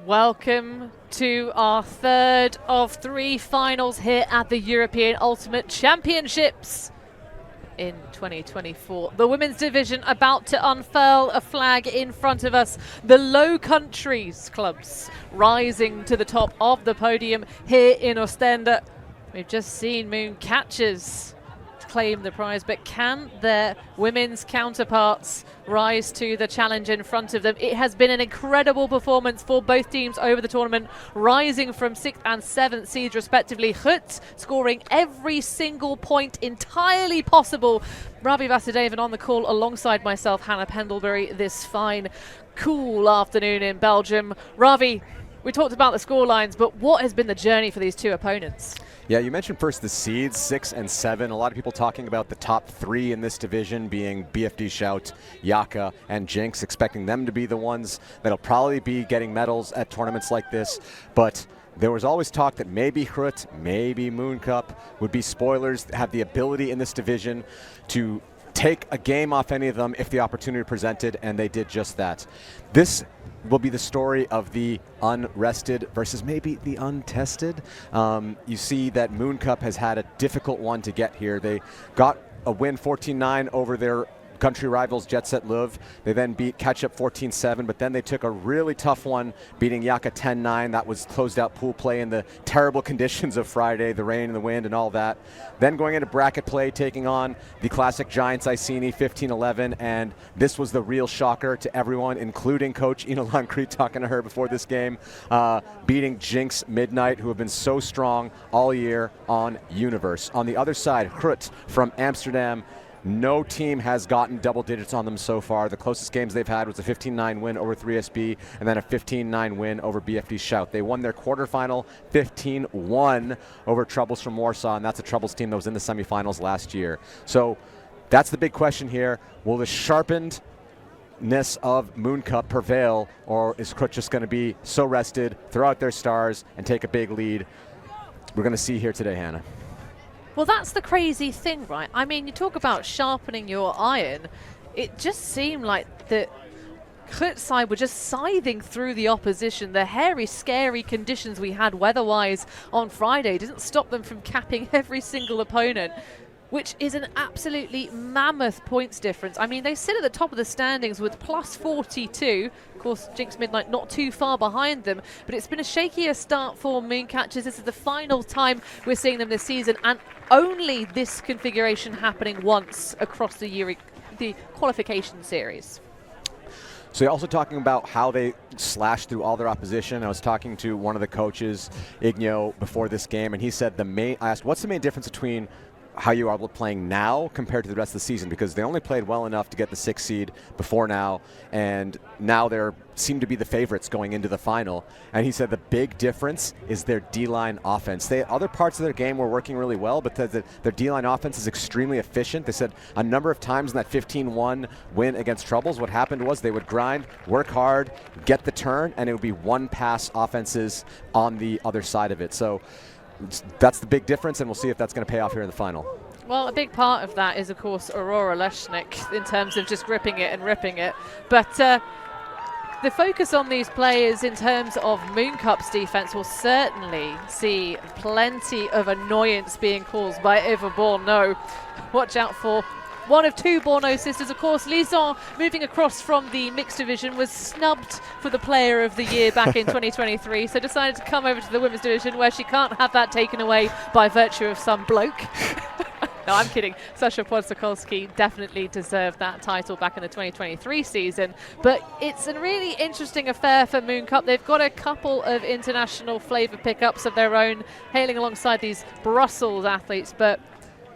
Welcome to our third of three finals here at the European Ultimate Championships in 2024. The women's division about to unfurl a flag in front of us. The Low Countries clubs rising to the top of the podium here in Oostende. We've just seen Mooncatchers claim the prize, but can their women's counterparts rise to the challenge in front of them? It has been an incredible performance for both teams over the tournament, rising from 6th and 7th seeds respectively. Grut scoring every single point entirely possible. Ravi Vasudevan on the call alongside myself, Hannah Pendlebury, this fine, cool afternoon in Belgium. Ravi, we talked about the scorelines, but what has been the journey for these two opponents? Yeah, you mentioned first the seeds, 6 and 7. A lot of people talking about the top 3 in this division being BFD Shout, Yaka, and Jinx, expecting them to be the ones that'll probably be getting medals at tournaments like this. But there was always talk that maybe Grut, maybe Mooncup would be spoilers, have the ability in this division to take a game off any of them if the opportunity presented, and they did just that. This will be the story of the unrested versus maybe the untested. You see that Mooncup has had a difficult one to get here. They got a win 14-9 over their country rivals Jet Set Luv. They then beat Catch Up 14-7, but then they took a really tough one, beating Yaka 10-9. That was closed out pool play in the terrible conditions of Friday, the rain and the wind and all that. Then going into bracket play, taking on the classic Giants Iceni 15-11, and this was the real shocker to everyone, including Coach Ina Lancrete, talking to her before this game, beating Jinx Midnight, who have been so strong all year on Universe. On the other side, Grut from Amsterdam. No team has gotten double digits on them so far. The closest games they've had was a 15-9 win over 3SB and then a 15-9 win over BFD Shout. They won their quarterfinal 15-1 over Troubles from Warsaw, and that's a Troubles team that was in the semifinals last year. So that's the big question here. Will the sharpenedness of Mooncup prevail, or is Grut just going to be so rested, throw out their stars, and take a big lead? We're going to see here today, Hannah. Well, that's the crazy thing, right? I mean, you talk about sharpening your iron. It just seemed like the Grut side were just scything through the opposition. The hairy, scary conditions we had weather-wise on Friday didn't stop them from capping every single opponent, which is an absolutely mammoth points difference. I mean, they sit at the top of the standings with plus 42. Of course, Jinx Midnight not too far behind them, but it's been a shakier start for Mooncatchers. This is the final time we're seeing them this season, and only this configuration happening once across the qualification series. So you're also talking about how they slashed through all their opposition. I was talking to one of the coaches, Igno, before this game, and he said I asked, what's the main difference between how you are playing now compared to the rest of the season, because they only played well enough to get the 6th seed before now, and now they seem to be the favorites going into the final. And he said the big difference is their D-line offense. Other parts of their game were working really well, but their D-line offense is extremely efficient. They said a number of times in that 15-1 win against Troubles, what happened was they would grind, work hard, get the turn, and it would be one-pass offenses on the other side of it. So that's the big difference, and we'll see if that's going to pay off here in the final. Well, a big part of that is, of course, Aurora Leshnik in terms of just gripping it and ripping it. But the focus on these players in terms of Mooncup's defense will certainly see plenty of annoyance being caused by Eva Borno. Watch out for one of 2 Borno sisters, of course. Lison, moving across from the mixed division, was snubbed for the player of the year back in 2023, so decided to come over to the women's division where she can't have that taken away by virtue of some bloke. No, I'm kidding. Sasha Podsokolski definitely deserved that title back in the 2023 season. But it's a really interesting affair for Mooncup. They've got a couple of international flavour pickups of their own, hailing alongside these Brussels athletes. But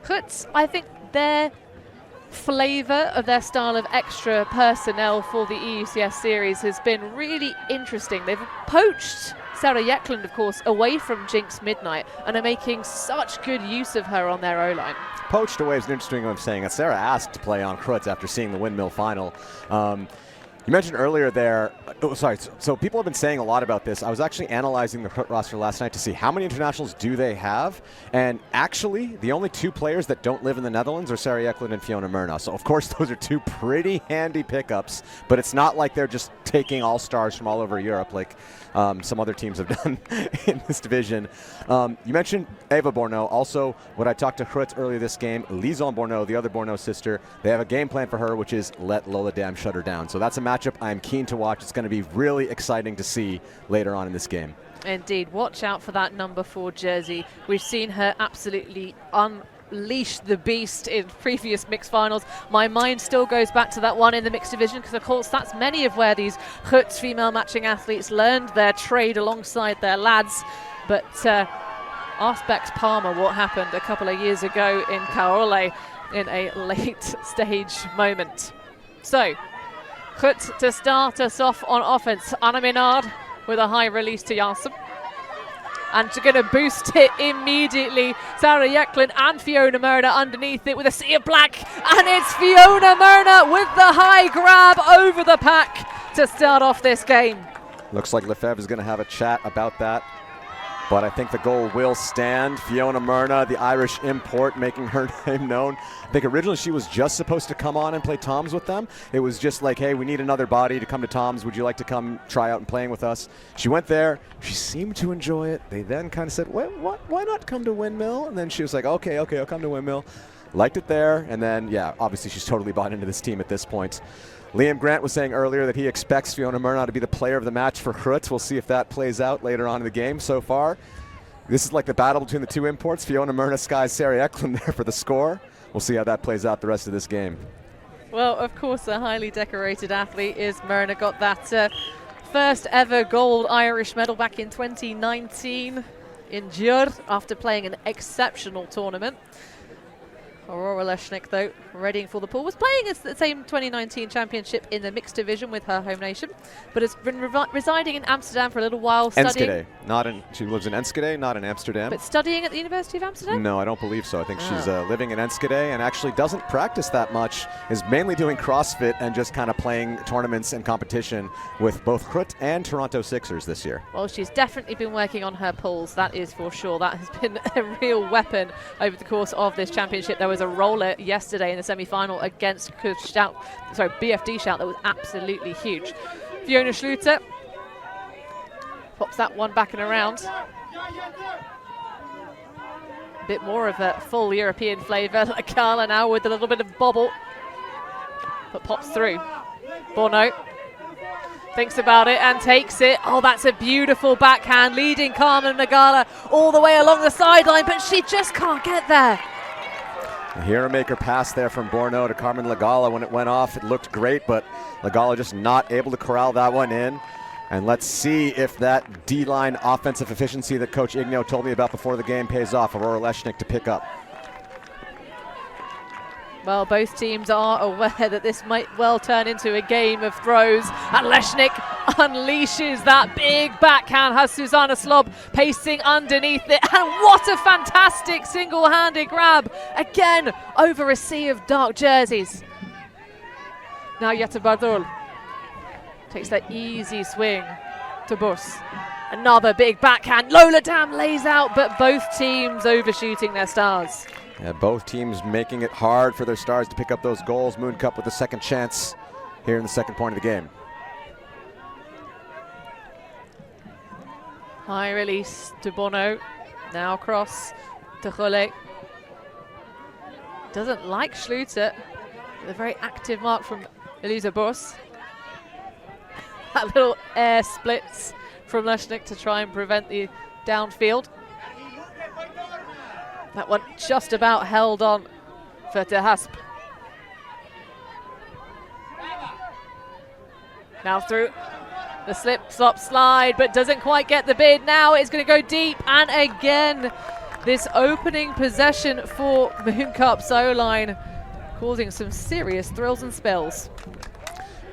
Grut, I think their flavour of their style of extra personnel for the EUCF series has been really interesting. They've poached Sarah Yekland, of course, away from Jinx Midnight, and are making such good use of her on their O-line. Poached away is an interesting way of saying it. Sarah asked to play on Grut after seeing the windmill final. You mentioned earlier there, so people have been saying a lot about this. I was actually analyzing the Grut roster last night to see how many internationals do they have, and actually the only 2 players that don't live in the Netherlands are Sarah Eklund and Fiona Myrna. So of course those are 2 pretty handy pickups, but it's not like they're just taking all-stars from all over Europe like some other teams have done in this division. You mentioned Eva Borneau. Also, when I talked to Grut earlier this game, Lison Borneau, the other Borneau sister, they have a game plan for her, which is let Lola Dam shut her down. So that's a matchup I'm keen to watch. It's going to be really exciting to see later on in this game. Indeed. Watch out for that number 4 jersey. We've seen her absolutely unleash the beast in previous mixed finals. My mind still goes back to that one in the mixed division because, of course, that's many of where these Grut female matching athletes learned their trade alongside their lads. But ask Bex Palmer what happened a couple of years ago in Kaole in a late stage moment. So, Grut to start us off on offense. Anna Minard with a high release to Jansson. And she's going to boost it immediately. Sarah Eklund and Fiona Myrna underneath it with a sea of black. And it's Fiona Myrna with the high grab over the pack to start off this game. Looks like Lefebvre is going to have a chat about that. But I think the goal will stand. Fiona Myrna, the Irish import, making her name known. I think originally she was just supposed to come on and play Toms with them. It was just like, hey, we need another body to come to Toms. Would you like to come try out and playing with us? She went there. She seemed to enjoy it. They then kind of said, why not come to Windmill? And then she was like, okay, I'll come to Windmill. Liked it there. And then, yeah, obviously she's totally bought into this team at this point. Liam Grant was saying earlier that he expects Fiona Myrna to be the player of the match for Grut. We'll see if that plays out later on in the game. So far, this is like the battle between the 2 imports. Fiona Myrna skies Sarah Eklund there for the score. We'll see how that plays out the rest of this game. Well, of course, a highly decorated athlete is Myrna. Got that first ever gold Irish medal back in 2019 in Gjør after playing an exceptional tournament. Aurora Leshnik, though, readying for the pool, was playing at the same 2019 championship in the mixed division with her home nation, but has been residing in Amsterdam for a little while. Enschede. She lives in Enschede, not in Amsterdam. But studying at the University of Amsterdam? No, I don't believe so. I think she's living in Enschede and actually doesn't practice that much, is mainly doing CrossFit and just kind of playing tournaments and competition with both Grut and Toronto Sixers this year. Well, she's definitely been working on her pulls, that is for sure. That has been a real weapon over the course of this championship. There was a roller yesterday in the semi-final against BFD Shout that was absolutely huge. Fiona Schluter pops that one back and around. A bit more of a full European flavour, like Carla now with a little bit of bobble, but pops through. Borneau thinks about it and takes it. Oh, that's a beautiful backhand, leading Carmen Nagala all the way along the sideline, but she just can't get there. A hero maker pass there from Borneau to Carmen Lagala. When it went off, it looked great, but Lagala just not able to corral that one in. And let's see if that D-line offensive efficiency that Coach Igno told me about before the game pays off. Aurora Leshnik to pick up. Well, both teams are aware that this might well turn into a game of throws. And Leshnik unleashes that big backhand, has Susanna Slob pacing underneath it. And what a fantastic single-handed grab. Again, over a sea of dark jerseys. Now Jette Bardul takes that easy swing to Bus. Another big backhand. Lola Dam lays out, but both teams overshooting their stars. Yeah, both teams making it hard for their stars to pick up those goals. Mooncup with a second chance here in the second point of the game. High release to Bono. Now cross to Cholle. Doesn't like Schluter. A very active mark from Elisa Bos. That little air splits from Leshnik to try and prevent the downfield. That one just about held on for De Hasp. Now through the slip, slop, slide, but doesn't quite get the bid. Now it's going to go deep, and again, this opening possession for Mooncup's O-line causing some serious thrills and spills.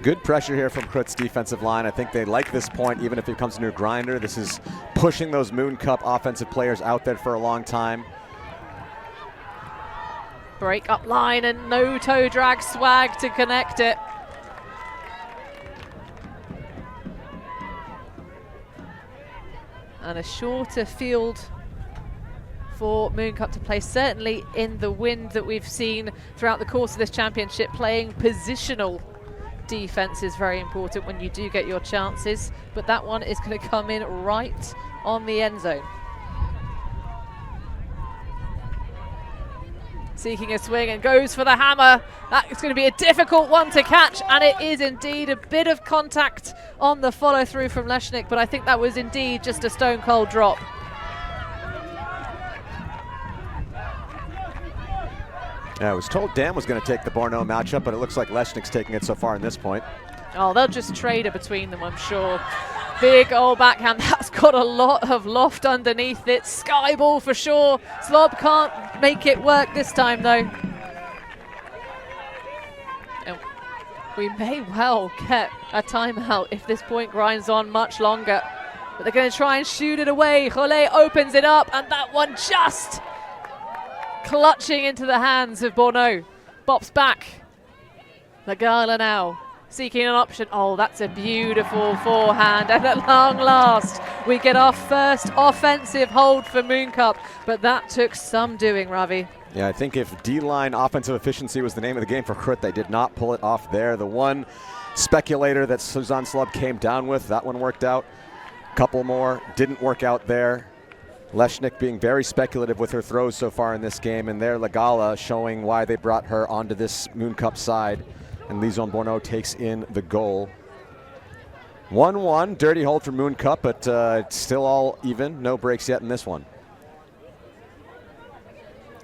Good pressure here from Grut's defensive line. I think they like this point, even if it comes to a grinder. This is pushing those Mooncup offensive players out there for a long time. Break up line and no toe drag swag to connect it. and a shorter field for Mooncup to play, certainly in the wind that we've seen throughout the course of this championship. Playing positional defense is very important when you do get your chances, but that one is going to come in right on the end zone. Seeking a swing and goes for the hammer. That is going to be a difficult one to catch, and it is indeed a bit of contact on the follow through from Lesznik, but I think that was indeed just a stone cold drop. Yeah, I was told Dan was going to take the Borno matchup, but it looks like Lesznik's taking it so far in this point. Oh, they'll just trade it between them, I'm sure. Big old backhand. That's got a lot of loft underneath it. Sky ball for sure. Slob can't make it work this time, though. And we may well get a timeout if this point grinds on much longer. But they're going to try and shoot it away. Rollet opens it up, and that one just clutching into the hands of Borno. Bops back. Lagala now seeking an option. Oh, that's a beautiful forehand, and at long last we get our first offensive hold for Mooncup, but that took some doing, Ravi. Yeah, I think if D-line offensive efficiency was the name of the game for Grut, they did not pull it off there. The one speculator that Suzanne Slob came down with, that one worked out. Couple more didn't work out there. Lesznik being very speculative with her throws so far in this game, and there Lagala showing why they brought her onto this Mooncup side. And Lison Borno takes in the goal. 1-1, dirty hold for Mooncup, but it's still all even. No breaks yet in this one.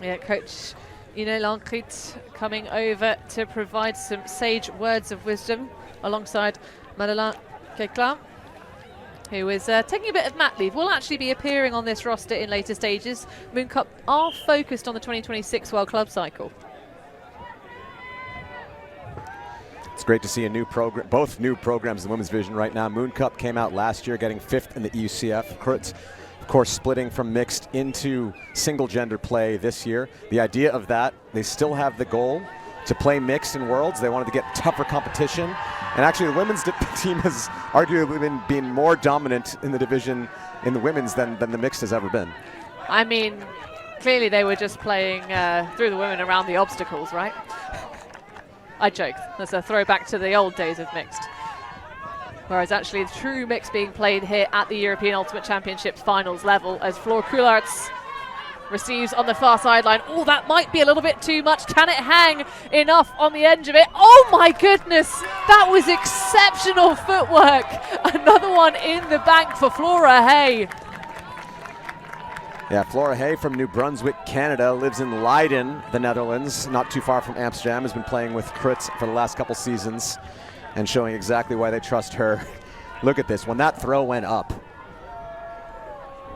Yeah, Coach Grut coming over to provide some sage words of wisdom alongside Madeleine Kekla, who is taking a bit of mat leave. Will actually be appearing on this roster in later stages. Mooncup are focused on the 2026 World Club cycle. It's great to see a new program, both new programs in the women's division right now. Mooncup came out last year getting 5th in the EUCF. Grut, of course, splitting from mixed into single gender play this year. The idea of that, they still have the goal to play mixed in Worlds. They wanted to get tougher competition. And actually the women's team has arguably been more dominant in the division in the women's than the mixed has ever been. I mean, clearly they were just playing through the women around the obstacles, right? I joke. That's a throwback to the old days of mixed. Whereas actually the true mix being played here at the European Ultimate Championships finals level as Floor Coularts receives on the far sideline. Oh, that might be a little bit too much. Can it hang enough on the edge of it? Oh my goodness, that was exceptional footwork. Another one in the bank for Flora Hay. Yeah, Flora Hay from New Brunswick, Canada, lives in Leiden, the Netherlands, not too far from Amsterdam, has been playing with Grut for the last couple seasons and showing exactly why they trust her. Look at this, when that throw went up,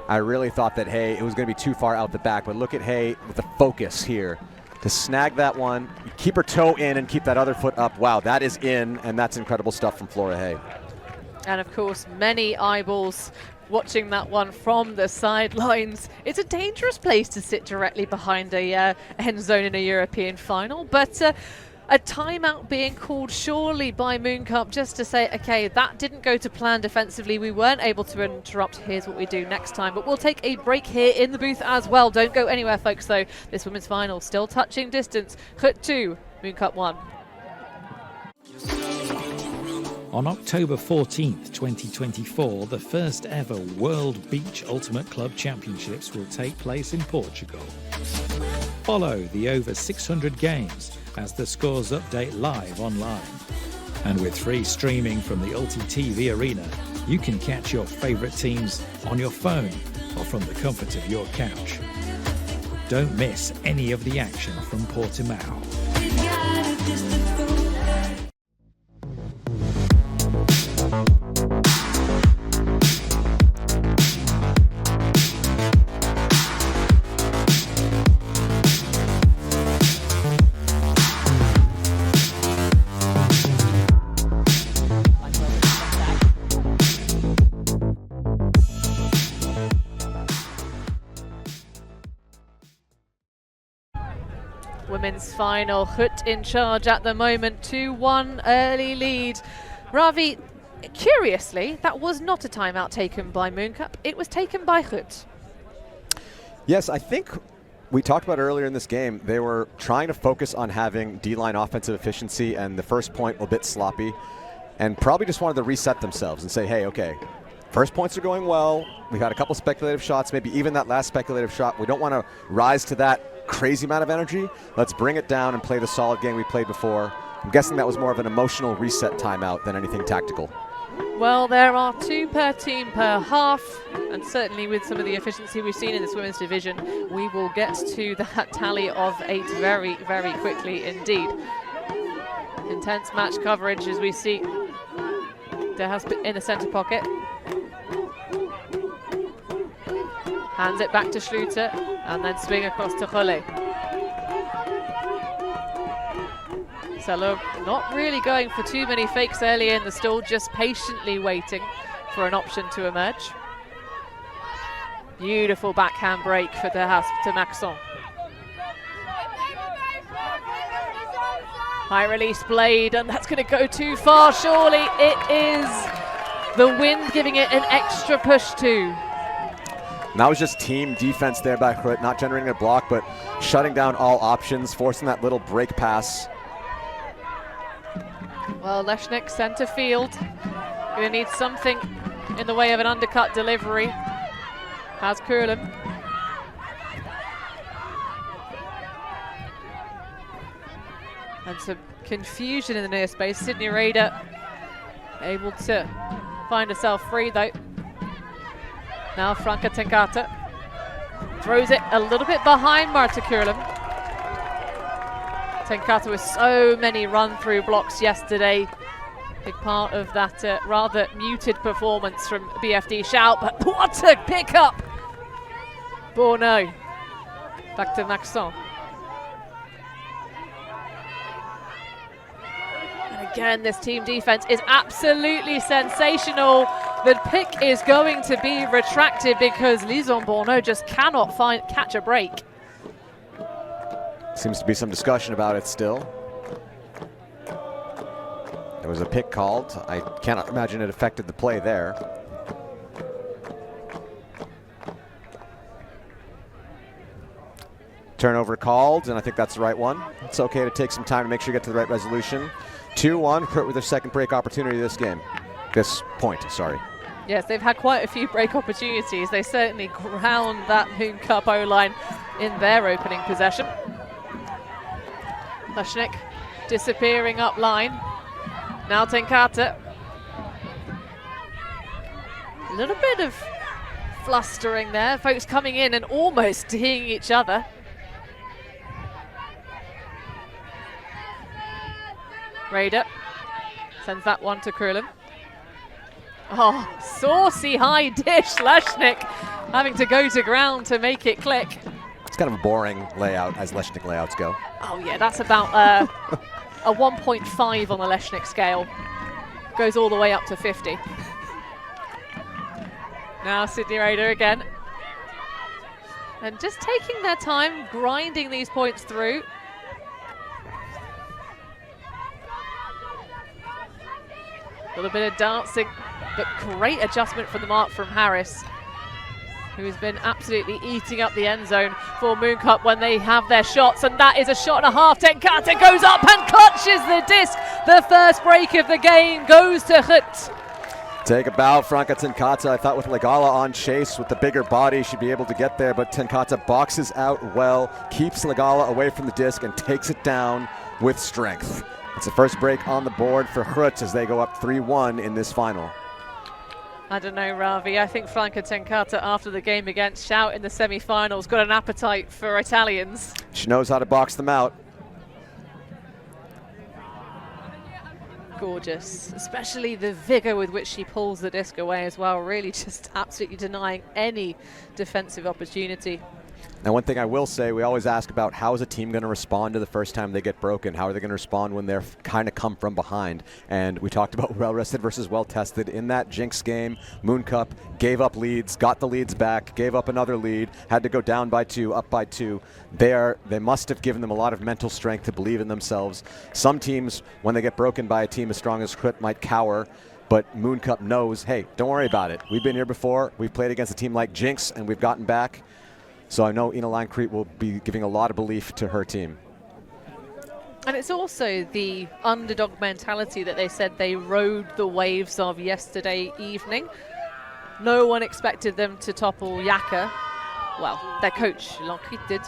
I really thought that Hay, it was going to be too far out the back, but look at Hay with the focus here to snag that one, keep her toe in and keep that other foot up. Wow, that is in, and that's incredible stuff from Flora Hay. And of course, many eyeballs watching that one from the sidelines. It's a dangerous place to sit directly behind a end zone in a European final, but a timeout being called surely by Mooncup just to say, okay, that didn't go to plan defensively. We weren't able to interrupt. Here's what we do next time. But we'll take a break here in the booth as well. Don't go anywhere, folks, though. This women's final still touching distance. Grut 2, Mooncup 1. On October 14th, 2024, the first ever World Beach Ultimate Club Championships will take place in Portugal. Follow the over 600 games as the scores update live online. And with free streaming from the Ulti TV arena, you can catch your favourite teams on your phone or from the comfort of your couch. Don't miss any of the action from Portimao. Women's final, Grut in charge at the moment, 2-1 early lead. Ravi, curiously, that was not a timeout taken by Mooncup. It was taken by Grut. Yes, I think we talked about earlier in this game, they were trying to focus on having D-line offensive efficiency, and the first point a bit sloppy, and probably just wanted to reset themselves and say, hey, okay, first points are going well. We've had a couple speculative shots, maybe even that last speculative shot. We don't want to rise to that crazy amount of energy. Let's bring it down and play the solid game we played before. I'm guessing that was more of an emotional reset timeout than anything tactical. Well, there are 2 per team per half, and certainly with some of the efficiency we've seen in this women's division, we will get to that tally of 8 very, very quickly indeed. Intense match coverage as we see De Haas in the centre pocket. Hands it back to Schluter, and then swing across to Rollet. Cello not really going for too many fakes early in the stall, just patiently waiting for an option to emerge. Beautiful backhand break for De Haas to Maxon. High release blade, and that's going to go too far, surely. It is the wind giving it an extra push too. And that was just team defense there by Grut, not generating a block, but shutting down all options, forcing that little break pass. Well, Leshnik center field. Going to need something in the way of an undercut delivery. Has Kurlum. And some confusion in the near space. Sydney Rader able to find herself free though. Now Franca Tenkate throws it a little bit behind Marta Kurlum. Tenkate with so many run-through blocks yesterday. Big part of that rather muted performance from BFD Shout, but what a pickup! Bourneau. Back to Maxon. And again, this team defense is absolutely sensational. The pick is going to be retracted because Lison Bourneau just cannot catch a break. Seems to be some discussion about it still. There was a pick called. I cannot imagine it affected the play there. Turnover called, and I think that's the right one. It's okay to take some time to make sure you get to the right resolution. 2-1, Grut with their second break opportunity this game. This point, sorry. Yes, they've had quite a few break opportunities. They certainly ground that Mooncup O-line in their opening possession. Leshnik disappearing up line. Now Tenkate. A little bit of flustering there. Folks coming in and almost seeing each other. Rader sends that one to Kurlum. Oh, saucy high dish. Leshnik having to go to ground to make it click. It's kind of a boring layout as Leshnik layouts go. Oh yeah, that's about a 1.5 on the Leshnik scale. Goes all the way up to 50. Now Sydney Rader again. And just taking their time, grinding these points through. A little bit of dancing, but great adjustment from the mark from Harris, who's been absolutely eating up the end zone for Mooncup when they have their shots, and that is a shot and a half. Tenkate goes up and clutches the disc. The first break of the game goes to Grut. Take a bow, Franca Tenkate. I thought with Legala on chase, with the bigger body, she'd be able to get there, but Tenkate boxes out well, keeps Legala away from the disc, and takes it down with strength. It's the first break on the board for Grut as they go up 3-1 in this final. I don't know, Ravi. I think Franca Tenkate, after the game against Shout in the semi-finals, got an appetite for Italians. She knows how to box them out. Gorgeous, especially the vigor with which she pulls the disc away as well, really just absolutely denying any defensive opportunity. Now, one thing I will say, we always ask about how is a team going to respond to the first time they get broken? How are they going to respond when they're kind of come from behind? And we talked about well-rested versus well-tested. In that Jinx game, Mooncup gave up leads, got the leads back, gave up another lead, had to go down by 2, up by 2. They must have given them a lot of mental strength to believe in themselves. Some teams, when they get broken by a team as strong as Grut, might cower. but Mooncup knows, hey, don't worry about it. We've been here before. We've played against a team like Jinx, and we've gotten back. So I know Ina Lankreet will be giving a lot of belief to her team. And it's also the underdog mentality that they said they rode the waves of yesterday evening. No one expected them to topple Yaka. Well, their coach, Lankreet, did.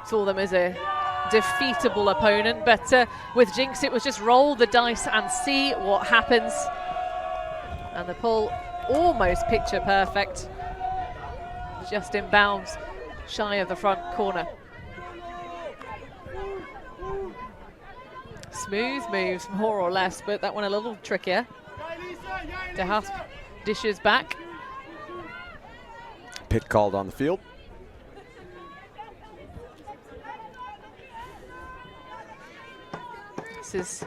Saw them as a defeatable opponent, but with Jinx it was just roll the dice and see what happens. And the pull almost picture perfect, just in bounds shy of the front corner. Smooth moves more or less, but that one a little trickier. De Hasp dishes back. Pit called on the field. This is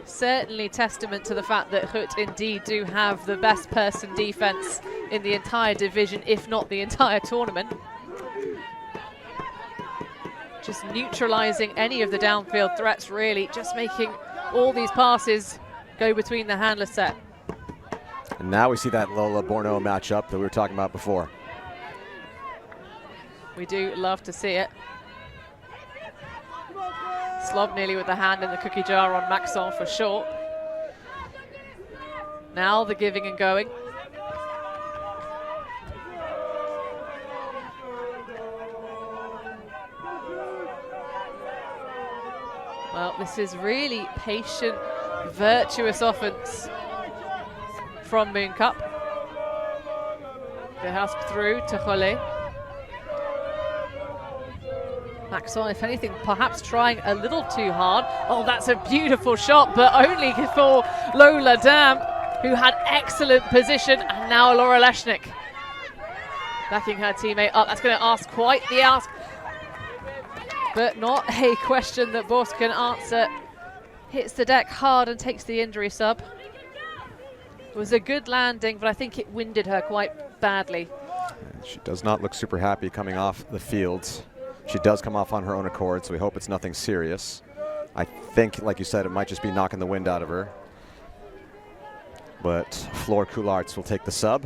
certainly testament to the fact that Grut indeed do have the best person defense in the entire division, if not the entire tournament. Just neutralizing any of the downfield threats, really, just making all these passes go between the handler set. And now we see that Lola Borno matchup that we were talking about before. We do love to see it. Slob nearly with the hand in the cookie jar on Maxon for short. Now the giving and going. Well, this is really patient, virtuous offense from Mooncup. De Hasp through to Cholet. Maxon, if anything, perhaps trying a little too hard. Oh, that's a beautiful shot, but only for Lola Dam, who had excellent position, and now Laura Leshnik backing her teammate up. That's going to ask quite the ask, but not a question that Boss can answer. Hits the deck hard and takes the injury sub. It was a good landing, but I think it winded her quite badly. She does not look super happy coming off the field. She does come off on her own accord, so we hope it's nothing serious. I think, like you said, it might just be knocking the wind out of her. But Floor Coularts will take the sub.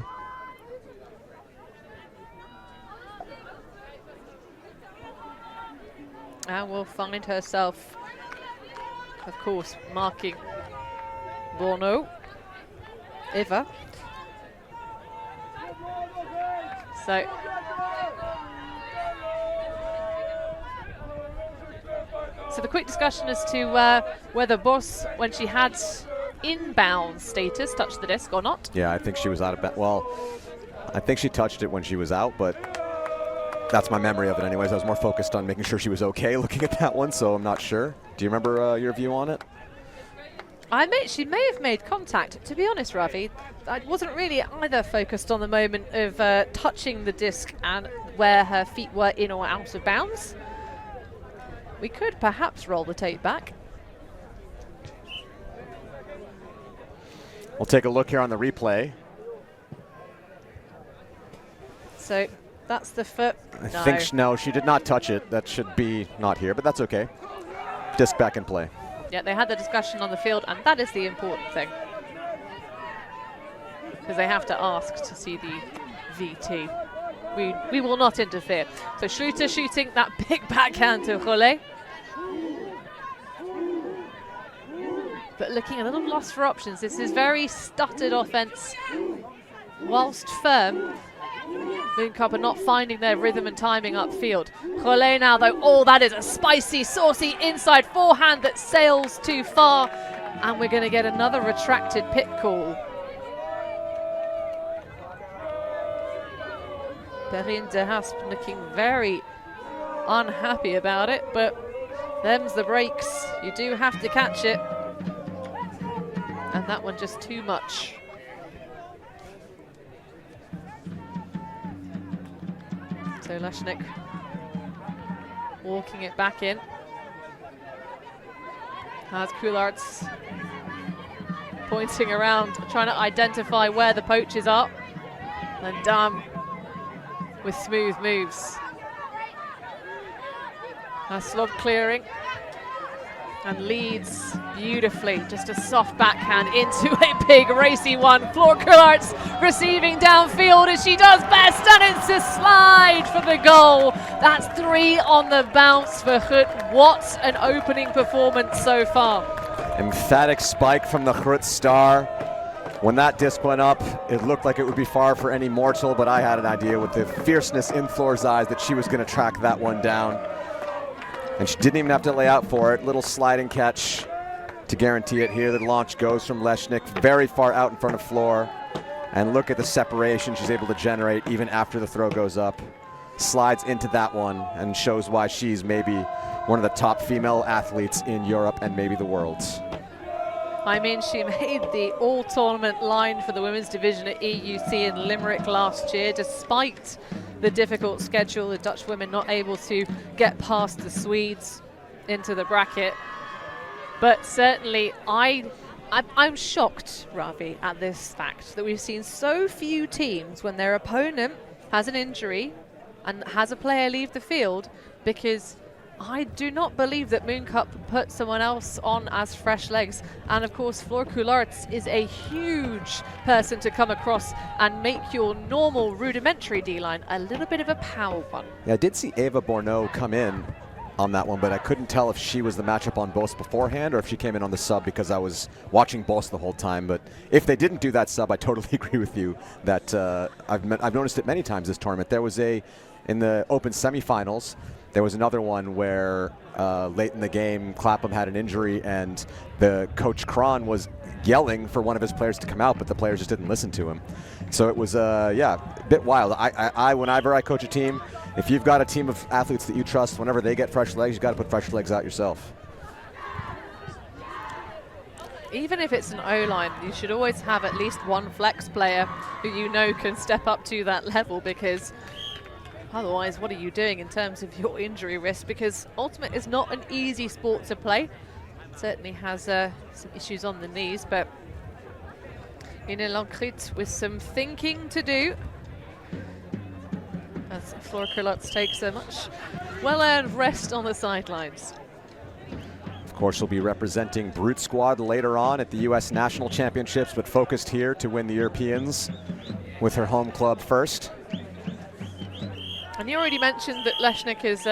And will find herself, of course, marking Borno. Eva. So the quick discussion as to whether Boss, when she had inbound status, touched the disc or not. Yeah, I think she was out of well, I think she touched it when she was out, but that's my memory of it anyways. I was more focused on making sure she was okay looking at that one, so I'm not sure. Do you remember your view on it? She may have made contact. To be honest, Ravi, I wasn't really either focused on the moment of touching the disc and where her feet were in or out of bounds. We could perhaps roll the tape back. We'll take a look here on the replay. So that's the foot. I think no, she did not touch it. That should be not here, but that's okay. Disc back in play. Yeah, they had the discussion on the field, and that is the important thing, because they have to ask to see the VT. We will not interfere. So Schluter shooting that big backhand to Cholet. But looking a little lost for options. This is very stuttered offense. Whilst firm, Mooncup are not finding their rhythm and timing upfield. Cholet now though, oh, that is a spicy, saucy inside forehand that sails too far. And we're going to get another retracted pit call. Perrine de Hasp looking very unhappy about it, but them's the breaks. You do have to catch it. And that one just too much. So Leshnik walking it back in. Has Coularts pointing around, trying to identify where the poachers are. And Dam with smooth moves. Slob clearing. And leads beautifully. Just a soft backhand into a big racy one. Floor Coulart receiving downfield as she does best, and it's a slide for the goal. That's 3 on the bounce for Grut. What an opening performance so far. Emphatic spike from the Grut star. When that disc went up, it looked like it would be far for any mortal, but I had an idea with the fierceness in Floor's eyes that she was going to track that one down. And she didn't even have to lay out for it. Little sliding catch to guarantee it here. The launch goes from Lesznik very far out in front of Floor. And look at the separation she's able to generate even after the throw goes up. Slides into that one and shows why she's maybe one of the top female athletes in Europe and maybe the world. I mean, she made the all-tournament line for the women's division at EUC in Limerick last year, despite the difficult schedule, the Dutch women not able to get past the Swedes into the bracket. But certainly, I'm shocked, Ravi, at this fact that we've seen so few teams when their opponent has an injury and has a player leave the field, because I do not believe that Mooncup put someone else on as fresh legs. And of course, Floor Coulart is a huge person to come across and make your normal rudimentary D-line a little bit of a power one. Yeah, I did see Eva Borneau come in on that one, but I couldn't tell if she was the matchup on Bos beforehand or if she came in on the sub, because I was watching Bos the whole time. But if they didn't do that sub, I totally agree with you that I've noticed it many times this tournament. There was in the open semifinals, there was another one where late in the game, Clapham had an injury and the coach Kron was yelling for one of his players to come out, but the players just didn't listen to him. So it was, yeah, a bit wild. Whenever I coach a team, if you've got a team of athletes that you trust, whenever they get fresh legs, you've got to put fresh legs out yourself. Even if it's an O-line, you should always have at least one flex player who you know can step up to that level, because otherwise, what are you doing in terms of your injury risk? Because Ultimate is not an easy sport to play. It certainly has some issues on the knees, but Grut with some thinking to do, as Floor Coulart takes a much well-earned rest on the sidelines. Of course, she'll be representing Brute Squad later on at the US National Championships, but focused here to win the Europeans with her home club first. And you already mentioned that Lesznik is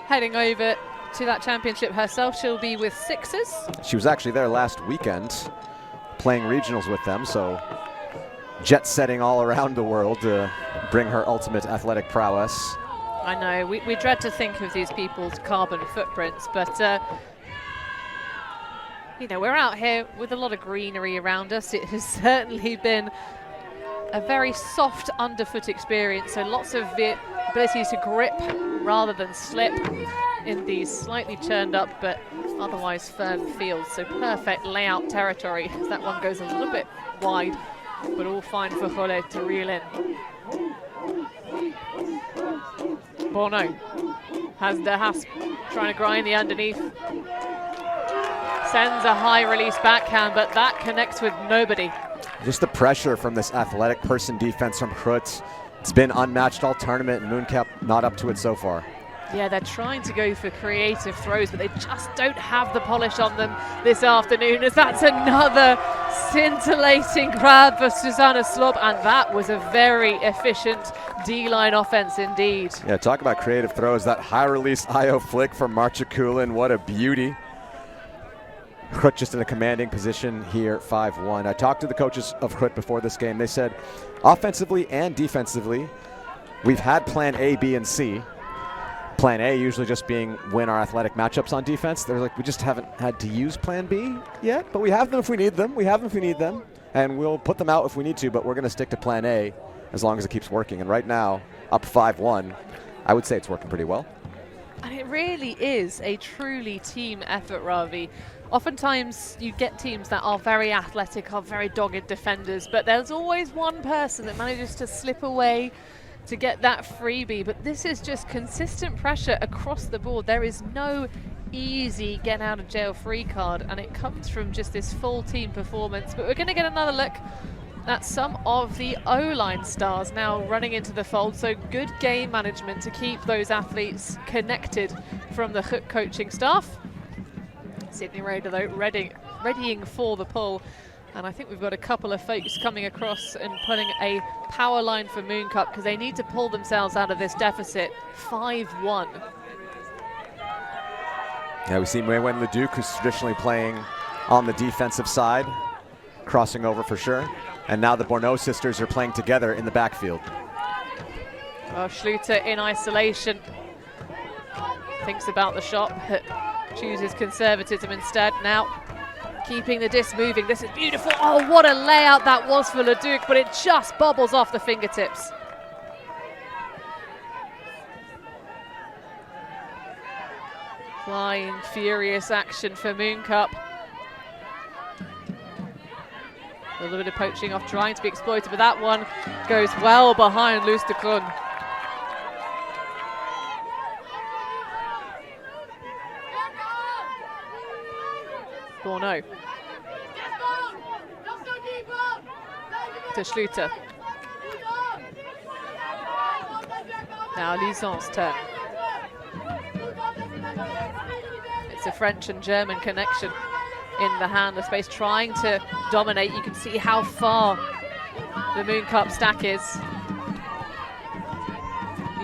heading over to that championship herself. She'll be with Sixers. She was actually there last weekend playing regionals with them, so jet setting all around the world to bring her ultimate athletic prowess. I know, we dread to think of these people's carbon footprints, but you know, we're out here with a lot of greenery around us. It has certainly been a very soft underfoot experience, so lots of the ability to grip rather than slip in these slightly churned up but otherwise firm fields. So perfect layout territory as that one goes a little bit wide, but all fine for Jole to reel in. Borneau has the hasp trying to grind the underneath. Sends a high release backhand, but that connects with nobody. Just the pressure from this athletic person defense from Grut. It's been unmatched all tournament, and Mooncup not up to it so far. Yeah, they're trying to go for creative throws, but they just don't have the polish on them this afternoon, as that's another scintillating grab for Susanna Slob, and that was a very efficient D-line offense indeed. Yeah, talk about creative throws. That high release IO flick from Marcia Kulin, what a beauty. Grut just in a commanding position here, 5-1. I talked to the coaches of Grut before this game. They said offensively and defensively, we've had plan A, B, and C. Plan A usually just being win our athletic matchups on defense. They're like, we just haven't had to use plan B yet, but we have them if we need them. We have them if we need them, and we'll put them out if we need to, but we're going to stick to plan A as long as it keeps working. And right now, up 5-1, I would say it's working pretty well. And it really is a truly team effort, Ravi. Oftentimes you get teams that are very athletic, are very dogged defenders, but there's always one person that manages to slip away to get that freebie. But this is just consistent pressure across the board. There is no easy get out of jail free card, and it comes from just this full team performance. But we're going to get another look at some of the O-line stars now running into the fold. So good game management to keep those athletes connected from the Grut coaching staff. Sydney Raider, though, readying for the pull. And I think we've got a couple of folks coming across and putting a power line for Mooncup because they need to pull themselves out of this deficit. 5-1. Yeah, we've seen Maywen Leduc, who's traditionally playing on the defensive side, crossing over for sure. And now the Bourneau sisters are playing together in the backfield. Well, Schluter in isolation. Thinks about the shot, but chooses conservatism instead. Now, keeping the disc moving. This is beautiful. Oh, what a layout that was for Leduc, but it just bobbles off the fingertips. Flying, furious action for Mooncup. A little bit of poaching off, trying to be exploited, but that one goes well behind Loes de Kroon. Bourneau. To Schluter. Now Lison's turn. It's a French and German connection in the handler space, trying to dominate. You can see how far the Mooncup stack is.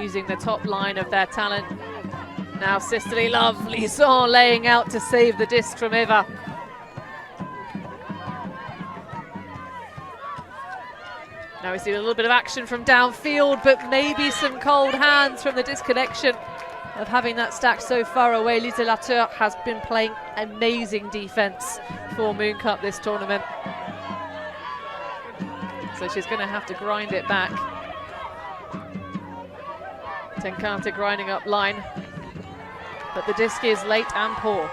Using the top line of their talent. Now Sisterly Love, Lison laying out to save the disc from Eva. Now we see a little bit of action from downfield, but maybe some cold hands from the disconnection of having that stack so far away. Lisa Latour has been playing amazing defense for Mooncup this tournament. So she's going to have to grind it back. Tenkate grinding up line. But the disc is late and poor.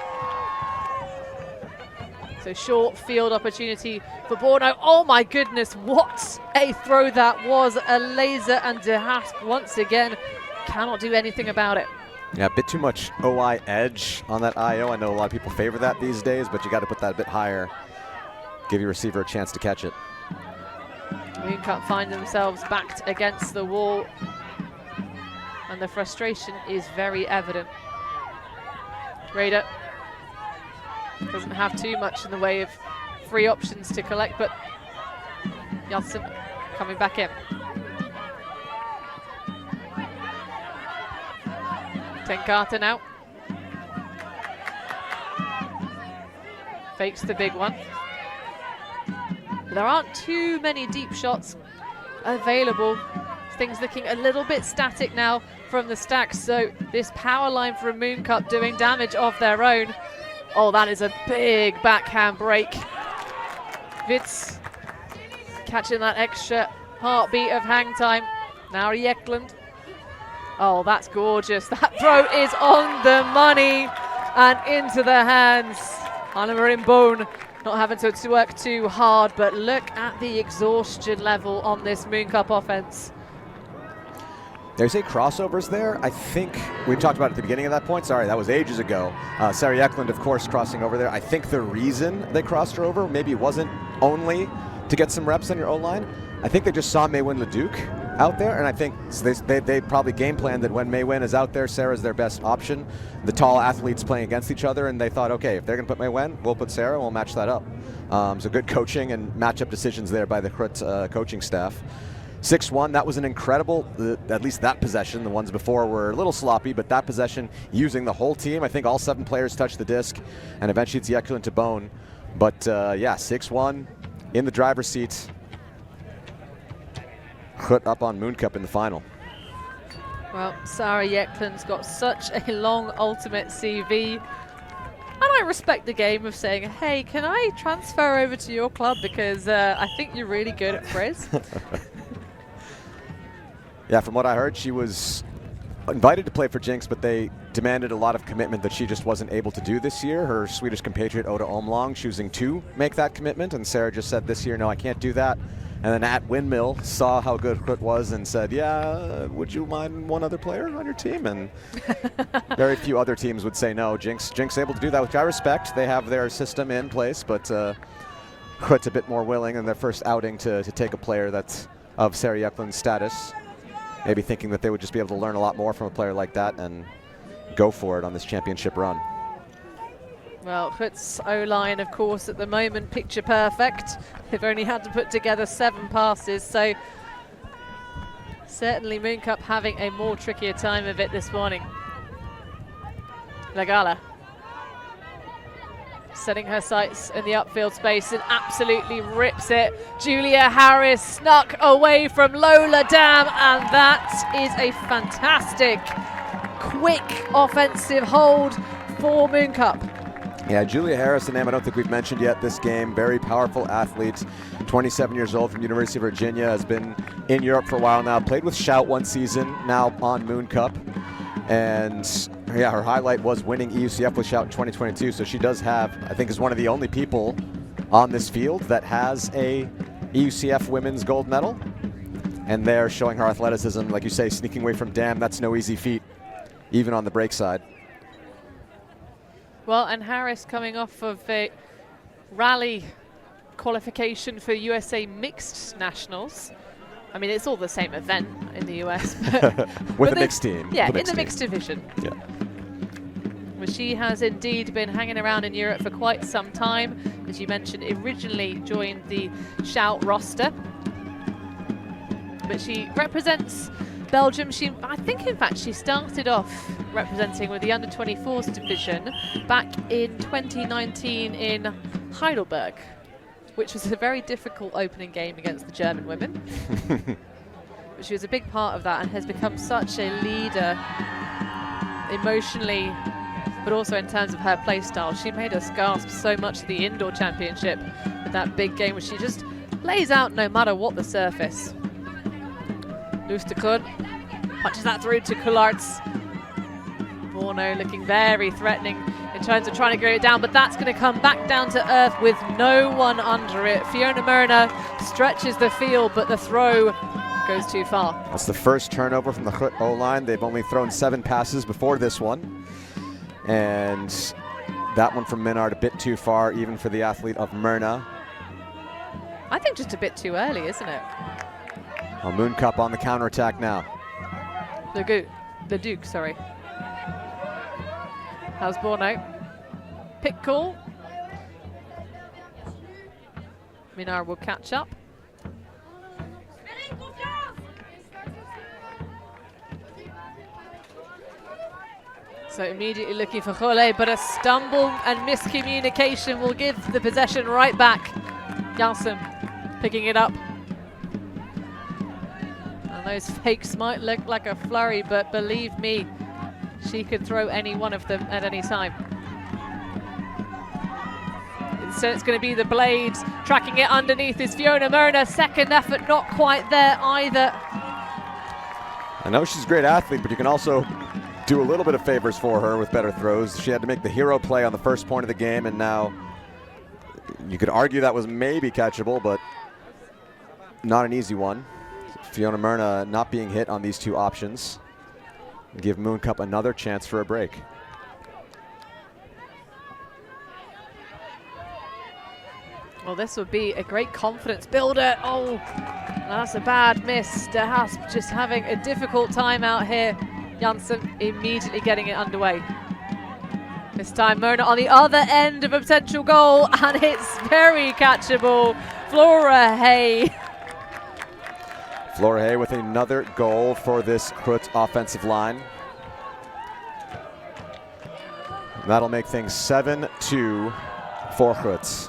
So short field opportunity for Bourneau. Oh my goodness, what a throw that was. A laser, and De Haas once again cannot do anything about it. Yeah, a bit too much OI edge on that IO. I know a lot of people favor that these days, but you got to put that a bit higher. Give your receiver a chance to catch it. Mooncup find themselves backed against the wall, and the frustration is very evident. Raider doesn't have too much in the way of free options to collect, but Janssen coming back in. Tenkate now. Fakes the big one. There aren't too many deep shots available. Things looking a little bit static now from the stacks, so this power line from Mooncup doing damage of their own. Oh, that is a big backhand break. Witz catching that extra heartbeat of hang time. Now Jekland. Oh, that's gorgeous. That throw is on the money and into the hands. Annemarie Bone not having to work too hard, but look at the exhaustion level on this Mooncup offense. There's a crossovers there. I think we talked about it at the beginning of that point. Sorry, that was ages ago. Sarah Jekland, of course, crossing over there. I think the reason they crossed her over maybe it wasn't only to get some reps on your O-line. I think they just saw Maywen Leduc out there, and I think they probably game planned that when Maywen is out there, Sarah's their best option. The tall athletes playing against each other, and they thought, okay, if they're going to put Maywen, we'll put Sarah, and we'll match that up. So good coaching and matchup decisions there by the Grut coaching staff. 6-1, that was an incredible, at least that possession. The ones before were a little sloppy, but that possession using the whole team. I think all 7 players touched the disc, and eventually it's Jekland to Bone. But yeah, 6-1 in the driver's seat. Grut up on Mooncup in the final. Well, Sarah Jekland's got such a long ultimate CV. And I respect the game of saying, hey, can I transfer over to your club because I think you're really good at Frizz. Yeah, from what I heard, she was invited to play for Jinx, but they demanded a lot of commitment that she just wasn't able to do this year. Her Swedish compatriot Oda Omlong choosing to make that commitment, and Sarah just said this year, no, I can't do that. And then at Windmill saw how good Grut was and said, yeah, would you mind one other player on your team? And very few other teams would say no. Jinx able to do that, which I respect. They have their system in place, but Grut's a bit more willing in their first outing to take a player that's of Sarah Jekland's status. Maybe thinking that they would just be able to learn a lot more from a player like that and go for it on this championship run. Well, Grut's O-line, of course, at the moment, picture perfect. They've only had to put together 7 passes, so certainly Mooncup having a more trickier time of it this morning. Lagala setting her sights in the upfield space and absolutely rips it. Julia Harris snuck away from Lola Dam, and that is a fantastic, quick offensive hold for Mooncup. Yeah, Julia Harris, a name I don't think we've mentioned yet this game. Very powerful athlete, 27 years old from University of Virginia, has been in Europe for a while now. Played with Shout one season, now on Mooncup. And yeah, her highlight was winning EUCF with Shout in 2022. So she does have, I think is one of the only people on this field that has a EUCF women's gold medal. And they're showing her athleticism, like you say, sneaking away from Dam. That's no easy feat, even on the break side. Well, and Harris coming off of a rally qualification for USA Mixed Nationals. I mean, it's all the same event in the US. With a mixed team. Yeah, in the mixed division. Yeah. Well, she has indeed been hanging around in Europe for quite some time. As you mentioned, originally joined the Shout roster. But she represents Belgium. I think, in fact, she started off representing with the under-24s division back in 2019 in Heidelberg, which was a very difficult opening game against the German women. But she was a big part of that and has become such a leader emotionally, but also in terms of her play style. She made us gasp so much at the indoor championship with that big game where she just lays out no matter what the surface. Loose Grut punches that through to Coulart's. Borno looking very threatening in terms of trying to get it down, but that's going to come back down to earth with no one under it. Fiona Myrna stretches the field, but the throw goes too far. That's the first turnover from the Grut O-line. They've only thrown 7 passes before this one. And that one from Minard a bit too far, even for the athlete of Myrna. I think just a bit too early, isn't it? Well, Mooncup on the counterattack now. The Duke, sorry. How's Borno? Pick call. Minar will catch up. So immediately looking for Jolle, but a stumble and miscommunication will give the possession right back. Janssen picking it up. And those fakes might look like a flurry, but believe me, she could throw any one of them at any time. So it's going to be the Blades. Tracking it underneath is Fiona Myrna. Second effort, not quite there either. I know she's a great athlete, but you can also do a little bit of favors for her with better throws. She had to make the hero play on the first point of the game, and now you could argue that was maybe catchable, but not an easy one. Fiona Myrna not being hit on these 2 options. Give Mooncup another chance for a break. Well, this would be a great confidence builder. Oh, that's a bad miss. De Hasp just having a difficult time out here. Janssen immediately getting it underway. This time Myrna on the other end of a potential goal, and it's very catchable. Flora Hay. Flora Hay with another goal for this Grut offensive line. That'll make things 7-2 for Grut.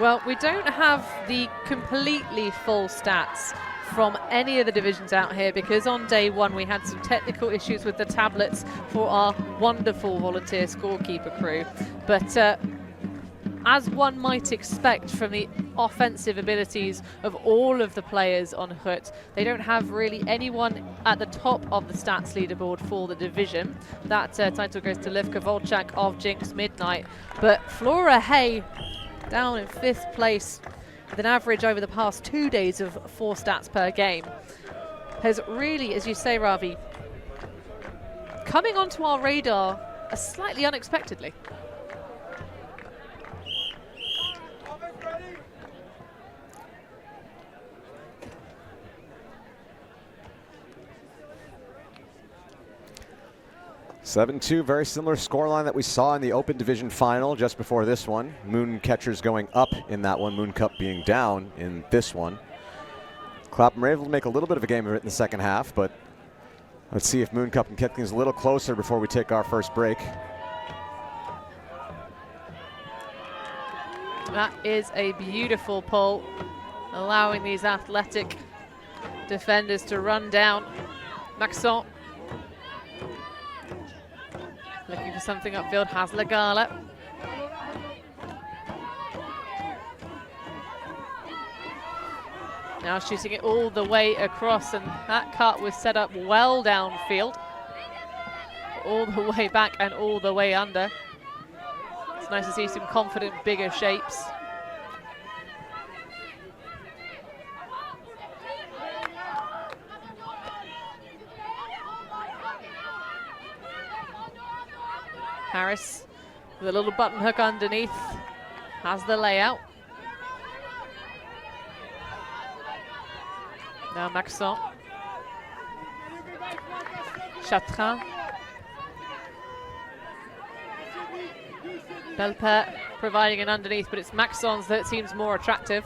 Well, we don't have the completely full stats from any of the divisions out here, because on day 1 we had some technical issues with the tablets for our wonderful volunteer scorekeeper crew. But as one might expect from the offensive abilities of all of the players on Grut, they don't have really anyone at the top of the stats leaderboard for the division. That title goes to Livka Volchak of Jinx Midnight. But Flora Hay down in 5th place with an average over the past 2 days of 4 stats per game has really, as you say, Ravi, coming onto our radar slightly unexpectedly. 7-2, very similar scoreline that we saw in the Open Division final just before this one. Moon Catchers going up in that one, Mooncup being down in this one. Clapham were able to make a little bit of a game of it in the second half, but let's see if Mooncup can get things a little closer before we take our first break. That is a beautiful pull, allowing these athletic defenders to run down. Maxent looking for something upfield, has Lagala. Now shooting it all the way across, and that cut was set up well downfield. All the way back and all the way under. It's nice to see some confident, bigger shapes. Harris with a little button hook underneath, has the layout. Now Maxent. Chatrin. Belper providing an underneath, but it's Maxent's that seems more attractive.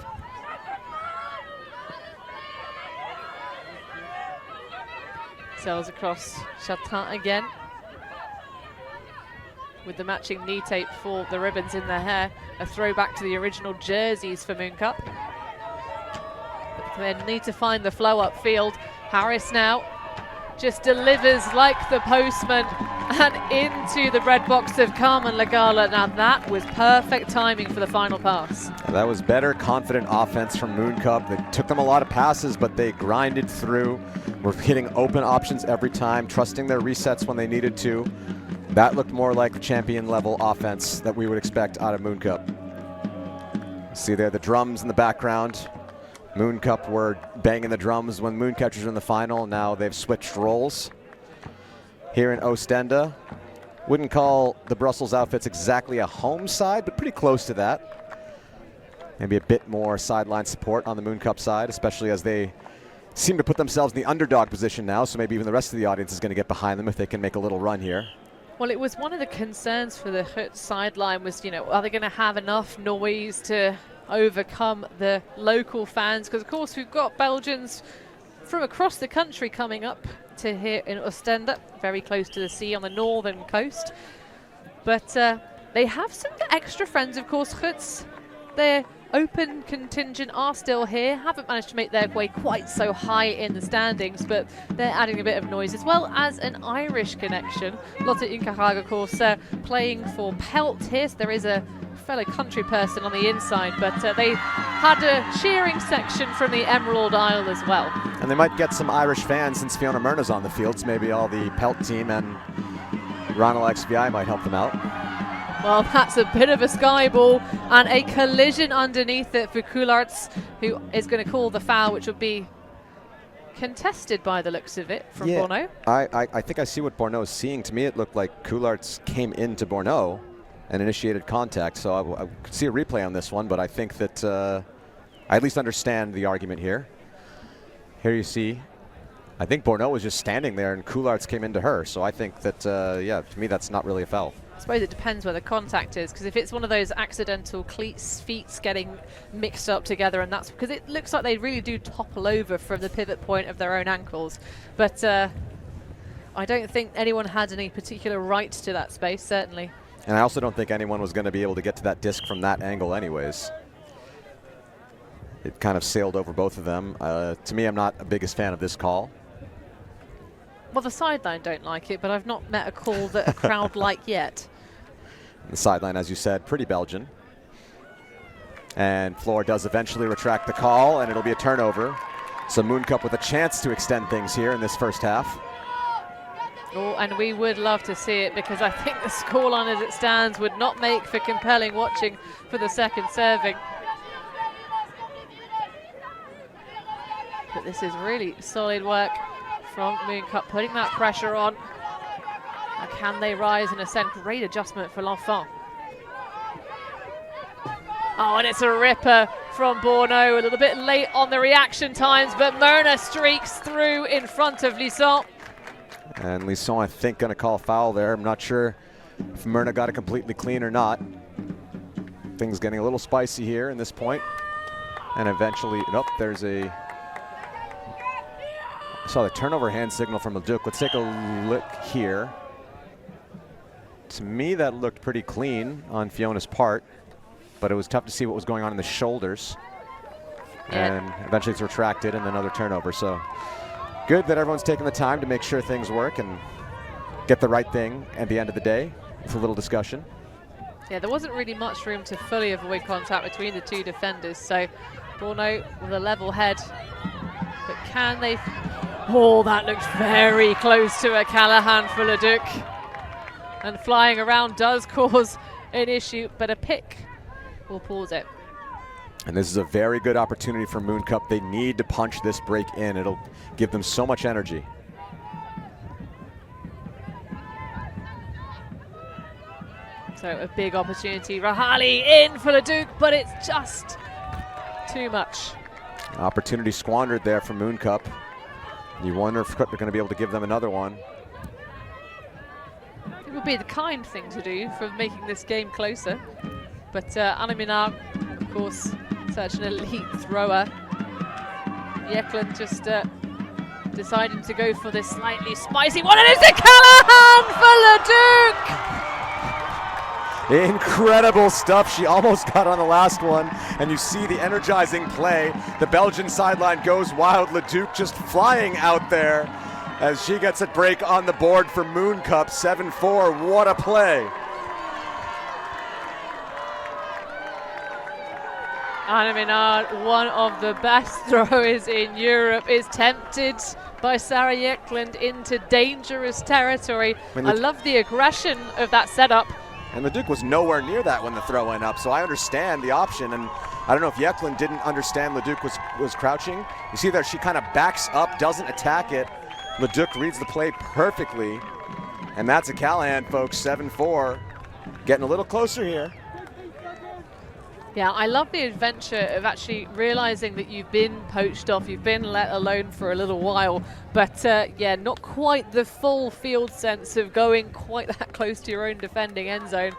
Sails across Chatrin again, with the matching knee tape for the ribbons in their hair. A throwback to the original jerseys for Mooncup. They need to find the flow upfield. Harris now just delivers like the postman and into the red box of Carmen Lagala. Now that was perfect timing for the final pass. That was better, confident offense from Mooncup. It took them a lot of passes, but they grinded through. Were hitting open options every time, trusting their resets when they needed to. That looked more like champion level offense that we would expect out of Mooncup. See there the drums in the background. Mooncup were banging the drums when Mooncatchers were in the final. Now they've switched roles. Here in Oostende, wouldn't call the Brussels outfits exactly a home side, but pretty close to that. Maybe a bit more sideline support on the Mooncup side, especially as they seem to put themselves in the underdog position now, so maybe even the rest of the audience is going to get behind them if they can make a little run here. Well, it was one of the concerns for the Grut sideline was, you know, are they going to have enough noise to overcome the local fans? Because, of course, we've got Belgians from across the country coming up to here in Oostende, very close to the sea on the northern coast. But they have some extra friends, of course. Grut's, their open contingent are still here, haven't managed to make their way quite so high in the standings, but they're adding a bit of noise, as well as an Irish connection. Lotte Inkerhaag, of course, playing for Pelt here, so there is a fellow country person on the inside, but they had a cheering section from the Emerald Isle as well. And they might get some Irish fans since Fiona Myrna's on the field, so maybe all the Pelt team and Ronald XVI might help them out. Well, that's a bit of a sky ball and a collision underneath it for Coularts, who is going to call the foul, which would be contested by the looks of it from Borno. I think I see what Borno is seeing. To me, it looked like Coularts came into Borno and initiated contact, so I could see a replay on this one, but I think that I at least understand the argument here. Here you see, I think Borno was just standing there and Coularts came into her, so I think that, yeah, to me that's not really a foul. I suppose it depends where the contact is, because if it's one of those accidental cleats, feet getting mixed up together, and that's because it looks like they really do topple over from the pivot point of their own ankles. But I don't think anyone had any particular right to that space, certainly. And I also don't think anyone was going to be able to get to that disc from that angle anyways. It kind of sailed over both of them. To me, I'm not the biggest fan of this call. Well, the sideline don't like it, but I've not met a call that a crowd like yet. The sideline, as you said, pretty Belgian. And Floor does eventually retract the call, and it'll be a turnover. So Mooncup with a chance to extend things here in this first half. Oh, and we would love to see it, because I think the scoreline as it stands would not make for compelling watching for the second serving. But this is really solid work from Mooncup, putting that pressure on. And can they rise and ascend? Great adjustment for L'Enfant. Oh, and it's a ripper from Borno. A little bit late on the reaction times, but Myrna streaks through in front of Lisson. And Lisson, I think, going to call a foul there. I'm not sure if Myrna got it completely clean or not. Things getting a little spicy here in this point. And eventually, nope, there's a... I saw the turnover hand signal from Leduc. Let's take a look here. To me, that looked pretty clean on Fiona's part, but it was tough to see what was going on in the shoulders. Yeah. And eventually it's retracted and another turnover. So good that everyone's taking the time to make sure things work and get the right thing at the end of the day. It's a little discussion. Yeah, there wasn't really much room to fully avoid contact between the two defenders, so Borno with a level head. But can they... Oh, that looked very close to a Callahan for Leduc. And flying around does cause an issue, but a pick will pause it. And this is a very good opportunity for Mooncup. They need to punch this break in. It'll give them so much energy. So a big opportunity. Rahali in for Leduc, but it's just too much. Opportunity squandered there for Mooncup. You wonder if they're going to be able to give them another one. It would be the kind thing to do for making this game closer. But Anna Minard, of course, such an elite thrower. Yeklund just deciding to go for this slightly spicy one, and it's a Callahan for Leduc! Incredible stuff. She almost got on the last one, and you see the energizing play. The Belgian sideline goes wild. Leduc just flying out there as she gets a break on the board for Mooncup. 7-4. What a play. Anna Minard, one of the best throwers in Europe, is tempted by Sarah Yeklund into dangerous territory. I love the aggression of that setup. And Leduc was nowhere near that when the throw went up, so I understand the option. And I don't know if Yeklund didn't understand Leduc was crouching. You see there, she kind of backs up, doesn't attack it. Leduc reads the play perfectly. And that's a Callahan, folks, 7-4. Getting a little closer here. Yeah, I love the adventure of actually realizing that you've been poached off, you've been let alone for a little while, but yeah, not quite the full field sense of going quite that close to your own defending end zone.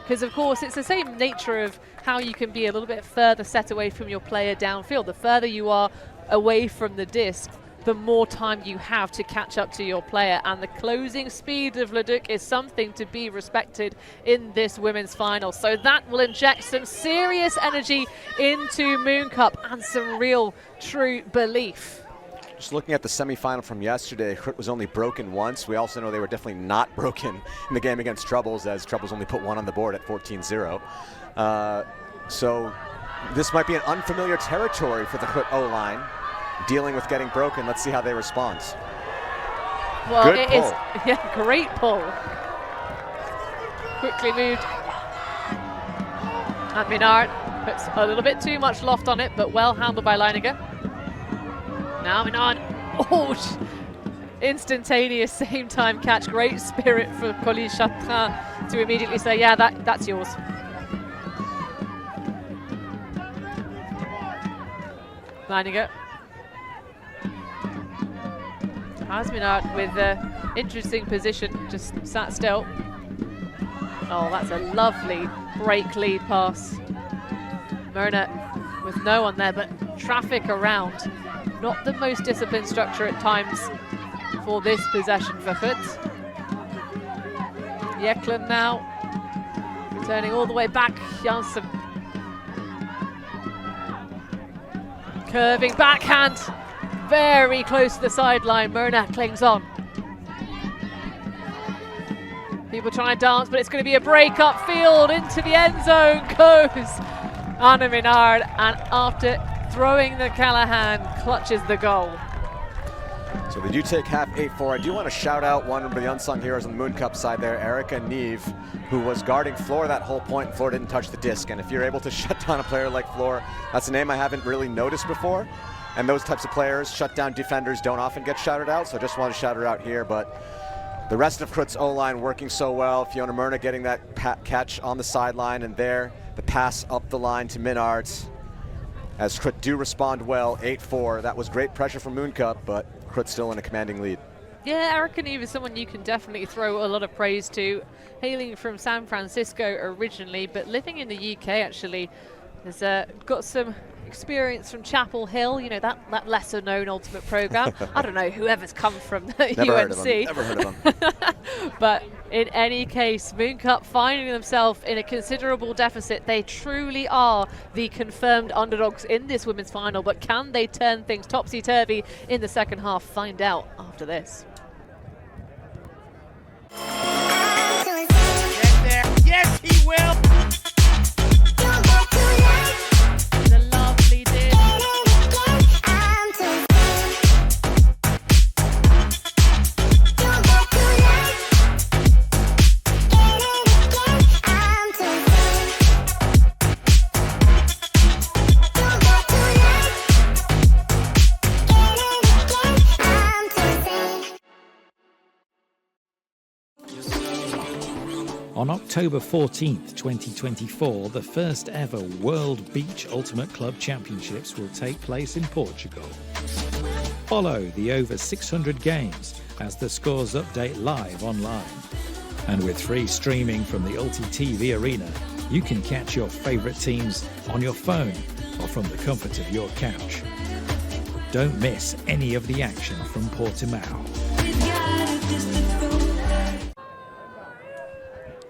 Because of course, it's the same nature of how you can be a little bit further set away from your player downfield. The further you are away from the disc, the more time you have to catch up to your player, and the closing speed of Leduc is something to be respected in this women's final. So that will inject some serious energy into Mooncup and some real true belief. Just looking at the semifinal from yesterday, Grut was only broken once. We also know they were definitely not broken in the game against Troubles, as Troubles only put one on the board at 14-0. So this might be an unfamiliar territory for the Grut O-line. Dealing with getting broken. Let's see how they respond. Well, good it pull. is, yeah, great pull. Quickly moved. And Minard puts a little bit too much loft on it, but well handled by Leininger. Now Minard, oh, instantaneous same time catch. Great spirit for Colin Chatrin to immediately say, yeah, that's yours. Leininger. Minard with an interesting position, just sat still. Oh, that's a lovely break lead pass. Myrna with no one there, but traffic around. Not the most disciplined structure at times for this possession for Grut. Yeklund now, turning all the way back. Janssen. Curving backhand. Very close to the sideline. Myrna clings on. People trying to dance, but it's going to be a break upfield. Into the end zone goes Anna Minard, and after throwing the Callahan, clutches the goal. So they do take half 8-4. I do want to shout out one of the unsung heroes on the Mooncup side there, Erica Neve, who was guarding Floor that whole point, and Floor didn't touch the disc. And if you're able to shut down a player like Floor, that's a name I haven't really noticed before. And those types of players, shutdown defenders, don't often get shouted out, so I just want to shout her out here. But the rest of Grut's O-line working so well. Fiona Myrna getting that catch on the sideline, and there, the pass up the line to Minard. As Grut do respond well, 8-4. That was great pressure from Mooncup, but Grut still in a commanding lead. Yeah, Erica Neve is someone you can definitely throw a lot of praise to. Hailing from San Francisco originally, but living in the UK actually. Has got some experience from Chapel Hill, you know, that lesser-known Ultimate program. I don't know whoever's come from the Never UNC. heard of them. Never heard of them. But in any case, Mooncup finding themselves in a considerable deficit. They truly are the confirmed underdogs in this women's final, but can they turn things topsy-turvy in the second half? Find out after this. Get there. Yes, he will. The lovely did. On October 14th, 2024, the first ever World Beach Ultimate Club Championships will take place in Portugal. Follow the over 600 games as the scores update live online. And with free streaming from the Ulti TV arena, you can catch your favourite teams on your phone or from the comfort of your couch. Don't miss any of the action from Portimao.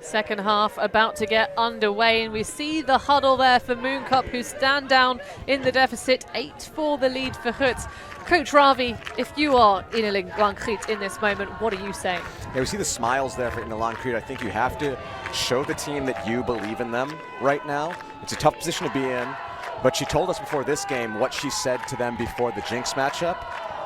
Second half about to get underway, and we see the huddle there for Mooncup, who stand down in the deficit. 8-4 the lead for Grut. Coach Ravi, if you are Ineling Grut in this moment, what are you saying? Yeah, we see the smiles there for Ineling Grut. I think you have to show the team that you believe in them right now. It's a tough position to be in, but she told us before this game what she said to them before the Jinx matchup.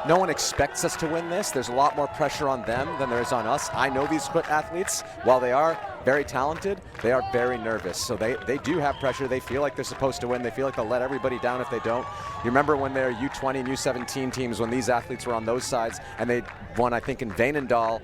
No one expects us to win this. There's a lot more pressure on them than there is on us. I know these Grut athletes, while they are very talented, they are very nervous. So they do have pressure. They feel like they're supposed to win. They feel like they'll let everybody down if they don't. You remember when their U20 and U17 teams, when these athletes were on those sides, and they won, I think, in Veenendaal,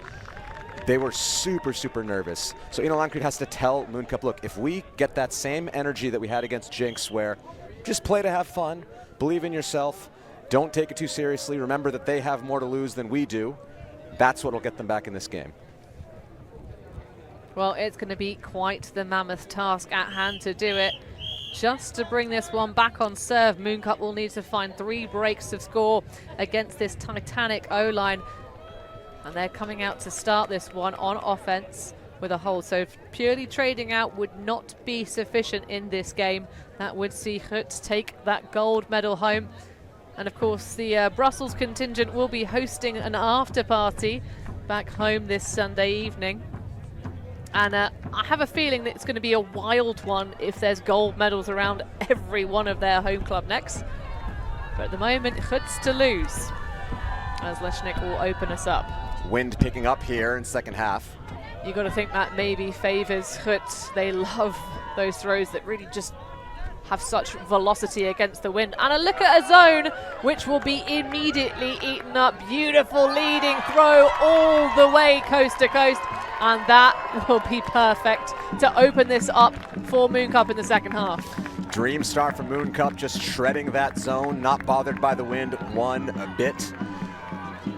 they were super, super nervous. So Ineling Grut has to tell Mooncup, look, if we get that same energy that we had against Jinx, where just play to have fun, believe in yourself, don't take it too seriously. Remember that they have more to lose than we do. That's what will get them back in this game. Well, it's going to be quite the mammoth task at hand to do it. Just to bring this one back on serve, Mooncup will need to find 3 breaks to score against this titanic O-line. And they're coming out to start this one on offense with a hold. So purely trading out would not be sufficient in this game. That would see Grut take that gold medal home. And of course, the Brussels contingent will be hosting an after party back home this Sunday evening. And I have a feeling that it's going to be a wild one if there's gold medals around every one of their home club necks. But at the moment, Grut's to lose, as Leshnik will open us up. Wind picking up here in second half. You got to think that maybe favors Grut. They love those throws that really just have such velocity against the wind. And a look at a zone which will be immediately eaten up. Beautiful leading throw all the way coast to coast, and that will be perfect to open this up for Mooncup in the second half. Dream start from Mooncup, just shredding that zone, not bothered by the wind one bit.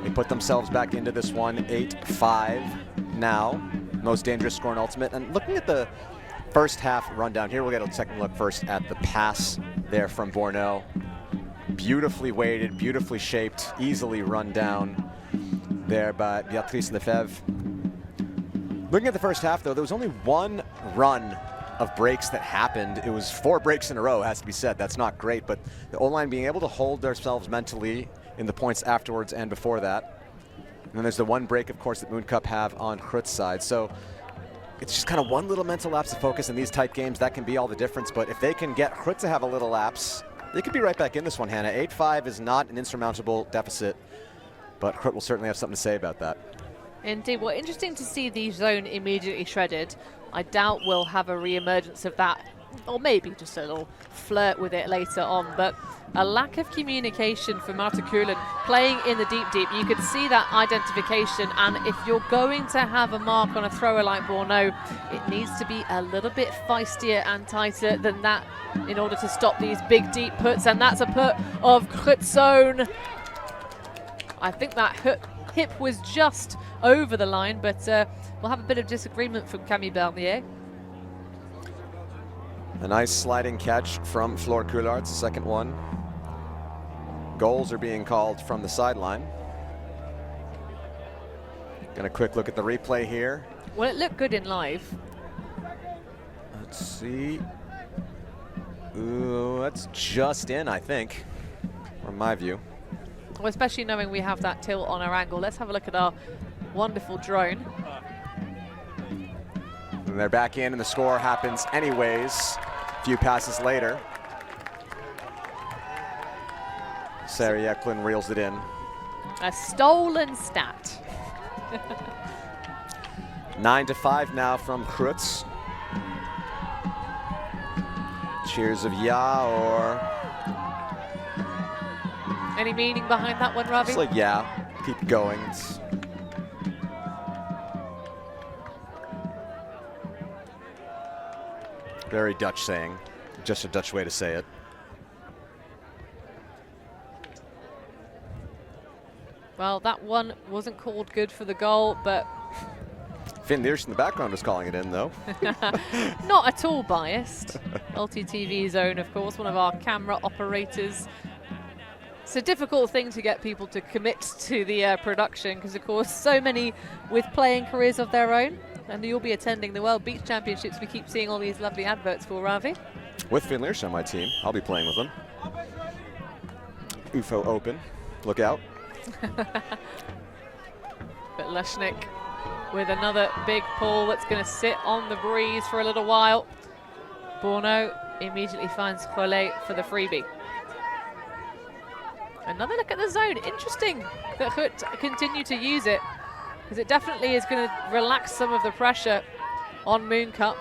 They put themselves back into this one, 8-5 now. Most dangerous score in Ultimate. And looking at the first half rundown here, we'll get a second look first at the pass there from Borneau. Beautifully weighted, beautifully shaped, easily run down there by Beatrice Lefebvre. Looking at the first half, though, there was only one run of breaks that happened. It was 4 breaks in a row, has to be said. That's not great, but the O-line being able to hold themselves mentally in the points afterwards and before that. And then there's the one break, of course, that Mooncup have on Grut's side. So it's just kind of one little mental lapse of focus in these tight games. That can be all the difference. But if they can get Grut to have a little lapse, they could be right back in this one, Hannah. 8-5 is not an insurmountable deficit, but Grut will certainly have something to say about that. Indeed. Well, interesting to see the zone immediately shredded. I doubt we'll have a re-emergence of that, or maybe just a little flirt with it later on. But a lack of communication for Marta Kuhlen playing in the deep. You could see that identification, and if you're going to have a mark on a thrower like Borneau, it needs to be a little bit feistier and tighter than that in order to stop these big deep puts. And that's a put of Grut's zone. I think that hip was just over the line, but we'll have a bit of disagreement from Camille Bernier. A nice sliding catch from Floor Coulard, the second one. Goals are being called from the sideline. Gonna quick look at the replay here. Well, it looked good in live. Let's see. Ooh, that's just in, I think, from my view. Well, especially knowing we have that tilt on our angle. Let's have a look at our wonderful drone. And they're back in, and the score happens anyways. A few passes later. Sarah Eklund reels it in. A stolen stat. 9-5 now from Grut. Cheers of yeah, or any meaning behind that one, Ravi? it's like yeah, keep going. It's very Dutch saying, just a Dutch way to say it. Well, that one wasn't called good for the goal, but Finn Leers in the background was calling it in, though. not at all biased. LTTV Zone, of course, one of our camera operators. It's a difficult thing to get people to commit to the production because, of course, so many with playing careers of their own. And you'll be attending the World Beach Championships. We keep seeing all these lovely adverts for, Ravi. With Finn Leers on my team, I'll be playing with them. UFO Open, look out. But Leshnik with another big pull that's going to sit on the breeze for a little while. Bourneau immediately finds Rollet for the freebie. Another look at the zone. Interesting that Grut continue to use it, because it definitely is going to relax some of the pressure on Mooncup.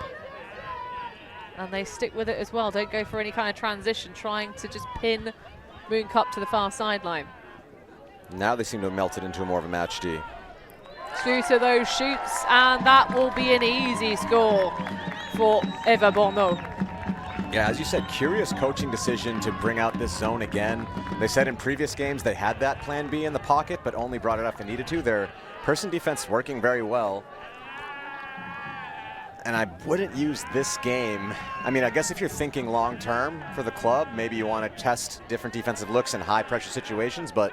And they stick with it as well. Don't go for any kind of transition, trying to just pin Mooncup to the far sideline. Now they seem to have melted into more of a match D. Scooter those shoots, and that will be an easy score for Eva Bourneau. Yeah, as you said, curious coaching decision to bring out this zone again. They said in previous games they had that plan B in the pocket, but only brought it up if they needed to. Their person defense working very well. And I wouldn't use this game. I mean, I guess if you're thinking long term for the club, maybe you want to test different defensive looks in high pressure situations, but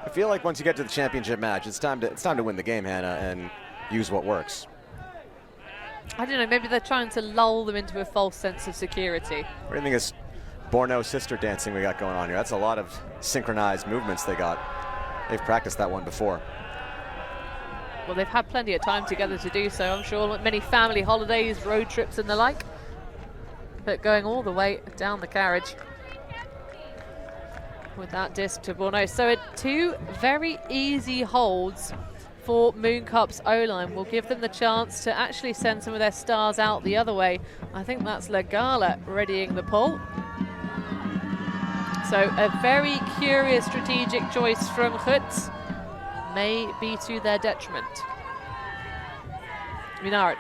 I feel like once you get to the championship match, it's time to win the game, Hannah, and use what works. I don't know, maybe they're trying to lull them into a false sense of security. What do you think is Bourneau sister dancing we got going on here? That's a lot of synchronized movements they got. They've practiced that one before. Well, they've had plenty of time together to do so, I'm sure. Many family holidays, road trips and the like. But going all the way down the carriage with that disc to Bourneau. So two very easy holds for Mooncup's O-line. Will give them the chance to actually send some of their stars out the other way. I think that's Legala readying the pull. So a very curious strategic choice from Grut. May be to their detriment. Minard.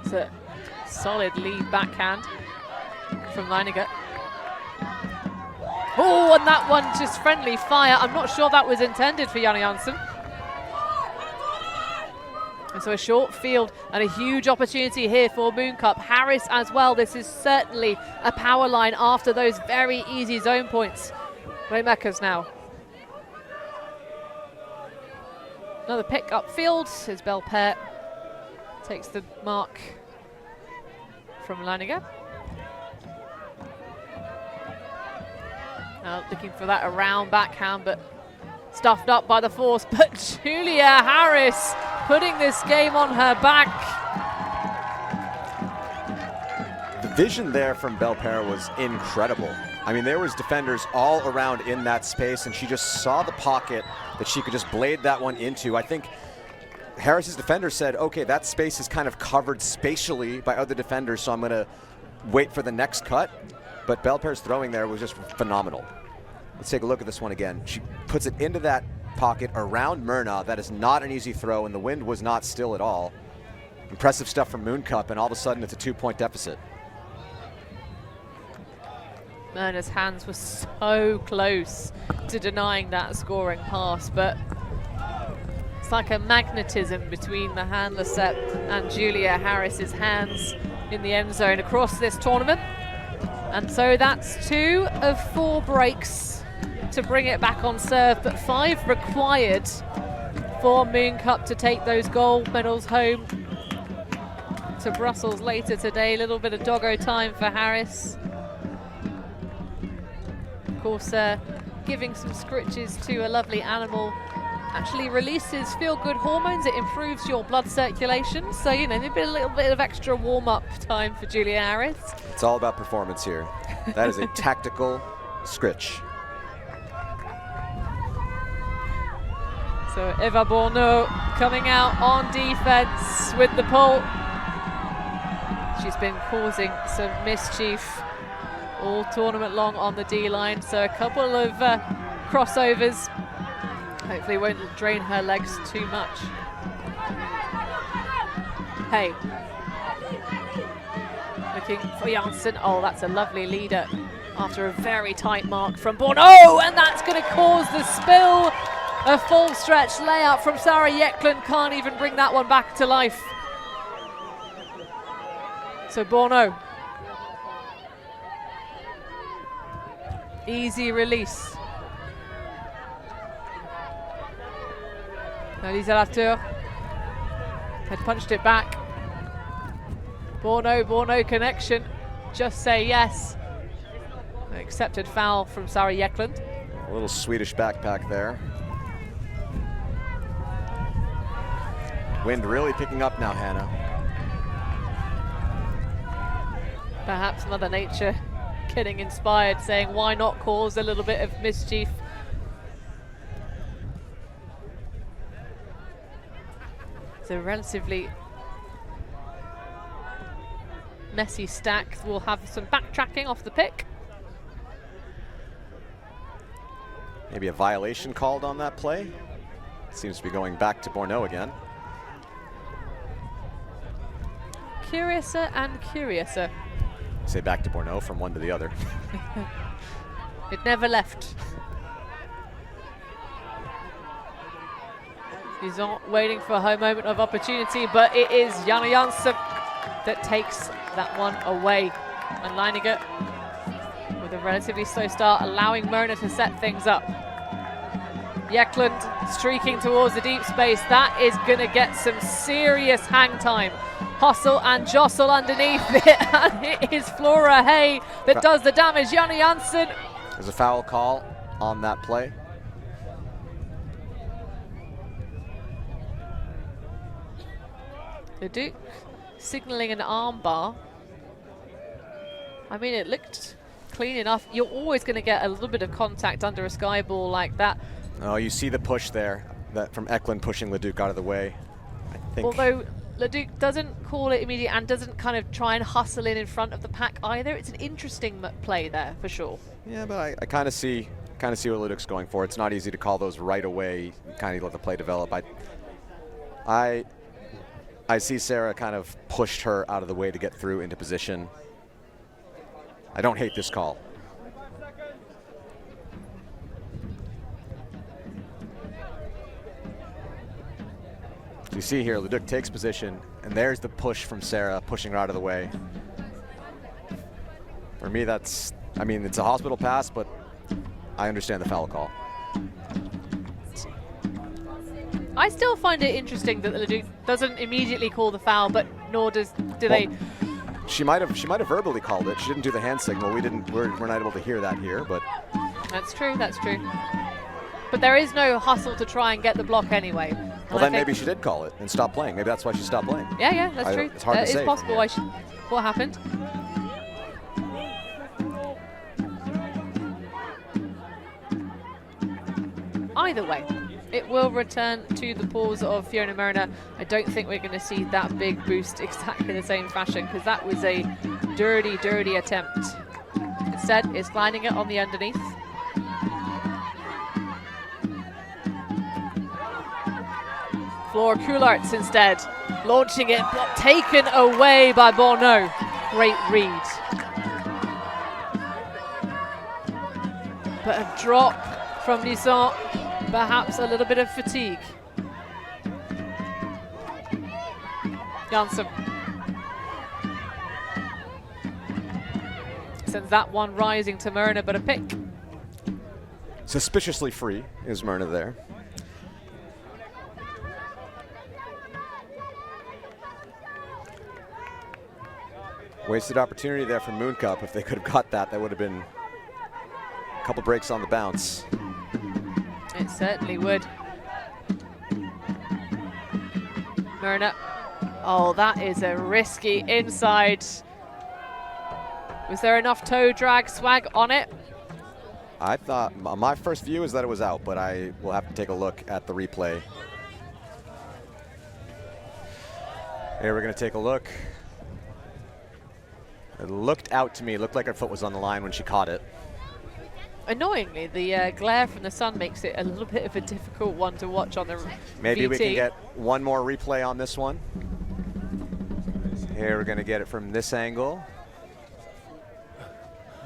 It's a solid lead backhand from Leininger. Oh, and that one just friendly fire. I'm not sure that was intended for Janne Jansen. And so a short field and a huge opportunity here for Mooncup. Harris as well. This is certainly a power line after those very easy zone points. Remakers now. Another pick upfield as Belpaire takes the mark from Leininger. Now looking for that around backhand, but stuffed up by the force. But Julia Harris putting this game on her back. The vision there from Belpaire was incredible. I mean, there was defenders all around in that space, and she just saw the pocket that she could just blade that one into. I think Harris's defender said, okay, that space is kind of covered spatially by other defenders, so I'm going to wait for the next cut. But Belpaire's throwing there was just phenomenal. Let's take a look at this one again. She puts it into that pocket around Myrna. That is not an easy throw, and the wind was not still at all. Impressive stuff from Mooncup, and all of a sudden it's a 2-point deficit. Myrna's hands were so close to denying that scoring pass, but it's like a magnetism between the handler Sept and Julia Harris's hands in the end zone across this tournament. And so that's 2 of 4 breaks to bring it back on serve, but 5 required for Mooncup to take those gold medals home to Brussels later today. A little bit of doggo time for Harris. Of course, giving some scritches to a lovely animal actually releases feel-good hormones. It improves your blood circulation. So, you know, maybe a little bit of extra warm-up time for Julia Harris. It's all about performance here. That is a tactical scritch. So Eva Bourneau coming out on defense with the pull. She's been causing some mischief all tournament long on the D-line, so a couple of crossovers. Hopefully won't drain her legs too much. Hey. Looking for Janssen. Oh, that's a lovely leader after a very tight mark from Bourneau, and that's going to cause the spill. A full stretch layout from Sarah Jeklund, can't even bring that one back to life. So Bourneau. Easy release. Elisa Latour had punched it back. Bourneau connection. Just say yes. An accepted foul from Sarah Jeklund. A little Swedish backpack there. Wind really picking up now, Hannah. Perhaps Mother Nature getting inspired, saying why not cause a little bit of mischief. It's a relatively messy stack. We'll have some backtracking off the pick. Maybe a violation called on that play. Seems to be going back to Bourneau again. Curiouser and curiouser. Say back to Bourneau from one to the other. It never left. She's not waiting for her moment of opportunity, but it is Jana Janssen that takes that one away. And Leininger with a relatively slow start, allowing Myrna to set things up. Jeklund streaking towards the deep space. That is going to get some serious hang time. Hustle and jostle underneath it, and it is Flora Hay that does the damage. Jana Janssen. There's a foul call on that play. The Duke signaling an arm bar. I mean, it looked clean enough. You're always going to get a little bit of contact under a sky ball like that. Oh, you see the push there, that from Eklund pushing Leduc out of the way. I think. Although Leduc doesn't call it immediate and doesn't kind of try and hustle in front of the pack either. It's an interesting play there for sure. Yeah, but I kind of see what Leduc's going for. It's not easy to call those right away. You kind of let the play develop. I see Sarah kind of pushed her out of the way to get through into position. I don't hate this call. You see here, Leduc takes position, and there's the push from Sarah, pushing her out of the way. For me, it's a hospital pass, but I understand the foul call. I still find it interesting that Leduc doesn't immediately call the foul, but nor do they. She might have verbally called it. She didn't do the hand signal. We're not able to hear that here, but. That's true. But there is no hustle to try and get the block anyway. Well, then maybe she did call it and stop playing. Maybe that's why she stopped playing. Yeah, that's true. It's hard to say. It's possible what happened. Either way, it will return to the paws of Fiona Myrna. I don't think we're going to see that big boost exactly the same fashion, because that was a dirty, dirty attempt. Instead, it's gliding it on the underneath. Flora Coulartz instead, launching it, but taken away by Bourneau. Great read. But a drop from Nissan, perhaps a little bit of fatigue. Janssen sends that one rising to Myrna, but a pick. Suspiciously free is Myrna there. Wasted opportunity there for Mooncup. If they could have got that, that would have been a couple breaks on the bounce. It certainly would. Myrna. Oh, that is a risky inside. Was there enough toe drag swag on it? I thought, my first view is that it was out, but I will have to take a look at the replay. Here we're going to take a look. It looked out to me, it looked like her foot was on the line when she caught it. Annoyingly, the glare from the sun makes it a little bit of a difficult one to watch on the Maybe VT. we can get one more replay on this one. Here we're going to get it from this angle.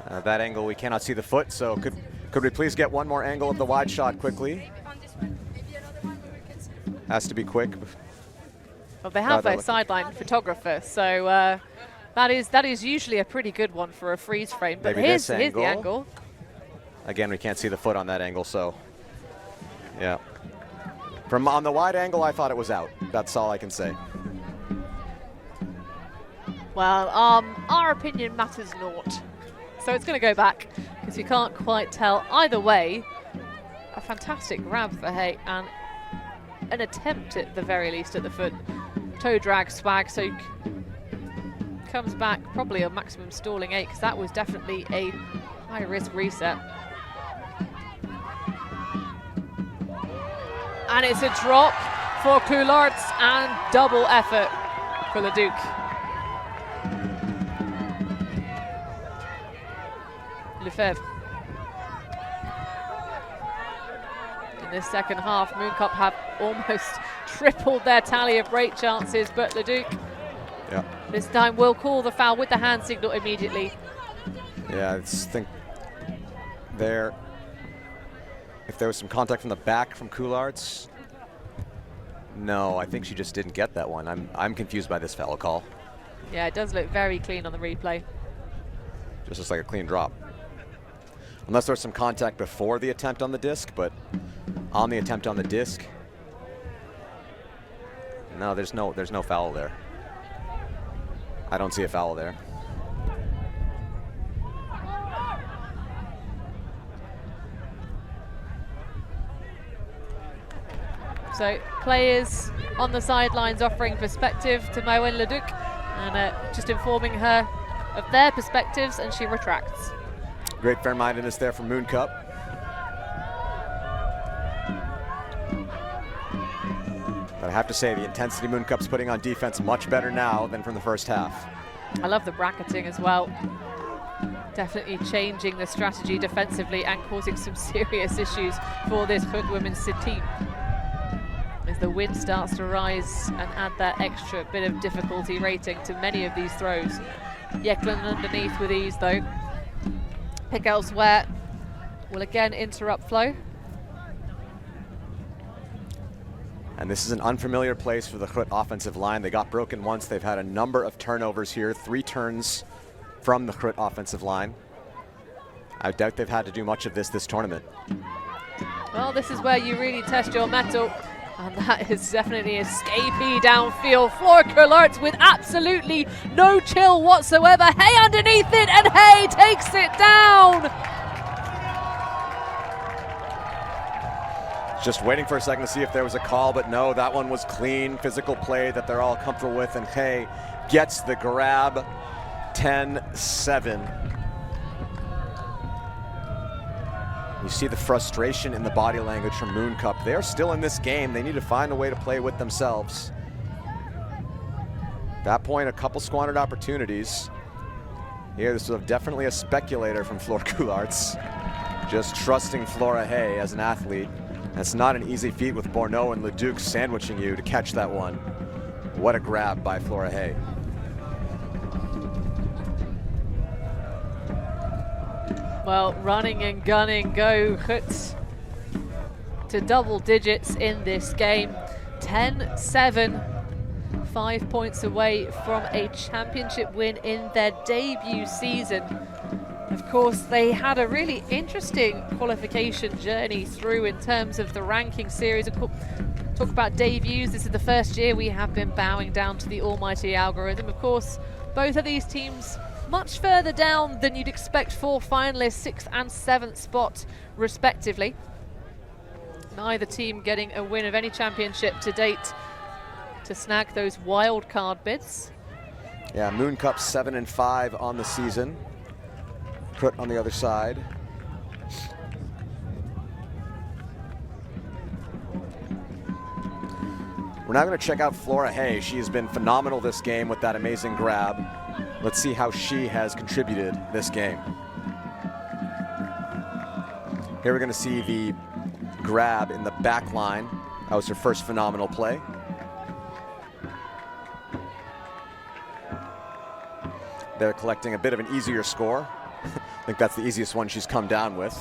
That angle we cannot see the foot, so could we please get one more angle of the wide shot quickly? Has to be quick. Well, they have a sideline photographer, so that is usually a pretty good one for a freeze frame. But here's the angle. Again, we can't see the foot on that angle, so yeah. From on the wide angle, I thought it was out. That's all I can say. Well, our opinion matters naught. So it's going to go back because you can't quite tell. Either way, a fantastic grab for Hay and an attempt at the very least at the foot. Toe drag swag, so comes back probably a maximum stalling 8 because that was definitely a high risk reset. And it's a drop for Coularts and double effort for Leduc. Lefebvre. In this second half, Mooncup have almost tripled their tally of break chances, but Leduc this time will call the foul with the hand signal immediately. Yeah, I think there, if there was some contact from the back from Coularts, no, I think she just didn't get that one. I'm confused by this foul call. Yeah, it does look very clean on the replay. Just looks like a clean drop. Unless there's some contact before the attempt on the disc, but on the attempt on the disc, no, there's no foul there. I don't see a foul there. So players on the sidelines offering perspective to Moen Leduc and just informing her of their perspectives, and she retracts. Great fair-mindedness there from Mooncup. But I have to say, the intensity Mooncup's putting on defense much better now than from the first half. I love the bracketing as well. Definitely changing the strategy defensively and causing some serious issues for this Grut women's team. As the wind starts to rise and add that extra bit of difficulty rating to many of these throws. Yeklen underneath with ease though. Pick elsewhere will again interrupt flow. And this is an unfamiliar place for the Grut offensive line. They got broken once. They've had a number of turnovers here, 3 turns from the Grut offensive line. I doubt they've had to do much of this tournament. Well, this is where you really test your mettle. And that is definitely escapee downfield for Coularts with absolutely no chill whatsoever. Hay underneath it, and Hay takes it down. Just waiting for a second to see if there was a call, but no, that one was clean, physical play that they're all comfortable with, and Hay gets the grab, 10-7. You see the frustration in the body language from Mooncup. They're still in this game. They need to find a way to play with themselves. At that point, a couple squandered opportunities. Here, this was definitely a speculator from Flora Coularts. Just trusting Flora Hay as an athlete. That's not an easy feat with Borneau and Leduc sandwiching you to catch that one. What a grab by Flora Hay. Well, running and gunning go Grut to double digits in this game. 10-7. 5 points away from a championship win in their debut season. Of course, they had a really interesting qualification journey through in terms of the ranking series. Talk about debuts. This is the first year we have been bowing down to the almighty algorithm. Of course, both of these teams much further down than you'd expect for finalists, 6th and 7th spot respectively. Neither team getting a win of any championship to date to snag those wild card bids. Yeah, Mooncup 7-5 on the season. Grut on the other side. We're now going to check out Flora Hay. She has been phenomenal this game with that amazing grab. Let's see how she has contributed this game. Here we're going to see the grab in the back line. That was her first phenomenal play. They're collecting a bit of an easier score. I think that's the easiest one she's come down with.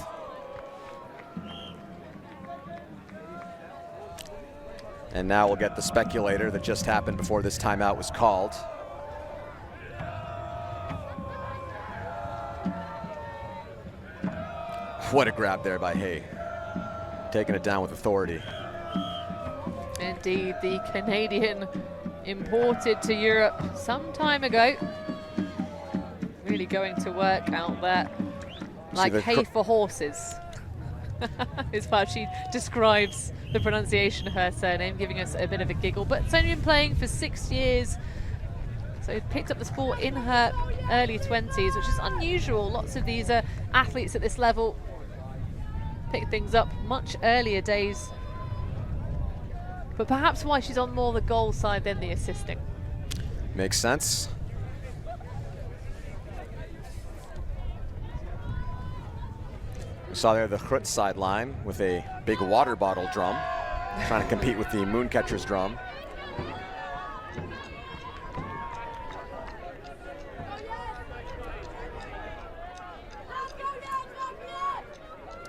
And now we'll get the speculator that just happened before this timeout was called. What a grab there by Hay. Taking it down with authority. Indeed, the Canadian imported to Europe some time ago. Really going to work out there like hay for horses is how she describes the pronunciation of her surname, giving us a bit of a giggle. But she's only been playing for 6 years, so picked up the sport in her early 20s, which is unusual. Lots of these athletes at this level pick things up much earlier days, but perhaps why she's on more the goal side than the assisting. Makes sense. We saw there the Grut sideline with a big water bottle drum, trying to compete with the Mooncatcher's drum.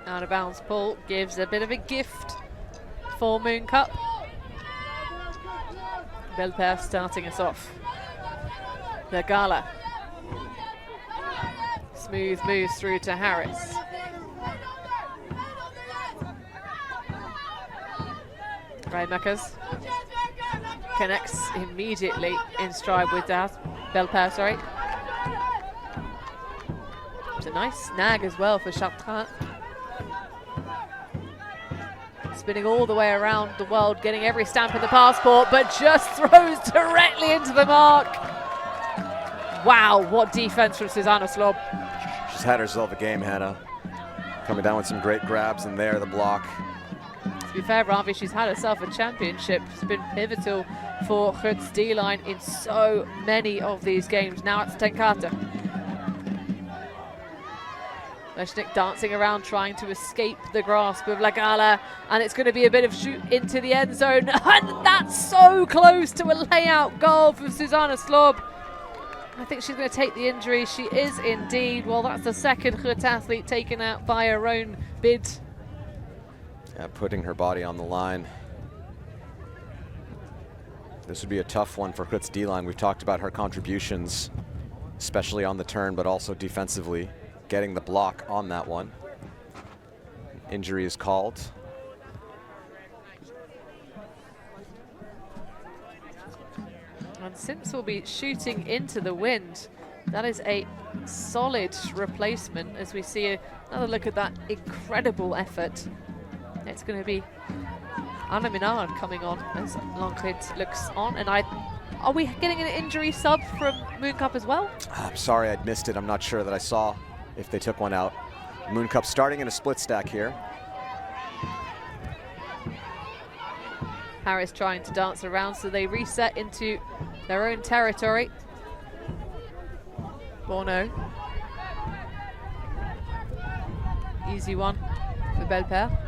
Out of bounds pull gives a bit of a gift for Mooncup. Belper starting us off. The Gala. Smooth moves through to Harris. Rijmakers connects immediately in stride with Belper, sorry. It's a nice snag as well for Chartrain. Spinning all the way around the world, getting every stamp in the passport, but just throws directly into the mark. Wow, what defense from Susanna Slob. She's had herself a game, Hannah. Coming down with some great grabs in there, the block. To be fair, Ravi, she's had herself a championship. It's been pivotal for Grut's D-line in so many of these games. Now it's Tenkate. Leshnik dancing around, trying to escape the grasp of Lagala, and it's going to be a bit of shoot into the end zone, and that's so close to a layout goal from Susanna Slob. I think she's going to take the injury. She is indeed. Well, that's the second Grut athlete taken out by her own bid. Yeah, putting her body on the line. This would be a tough one for Grut's D-line. We've talked about her contributions, especially on the turn, but also defensively, getting the block on that one. Injury is called. And Simps will be shooting into the wind. That is a solid replacement as we see another look at that incredible effort. It's going to be Anna Minard coming on as Longclit looks on. And are we getting an injury sub from Mooncup as well? I'm sorry, I'd missed it. I'm not sure that I saw if they took one out. Mooncup starting in a split stack here. Harris trying to dance around, so they reset into their own territory. Bourneau. Easy one for Belper.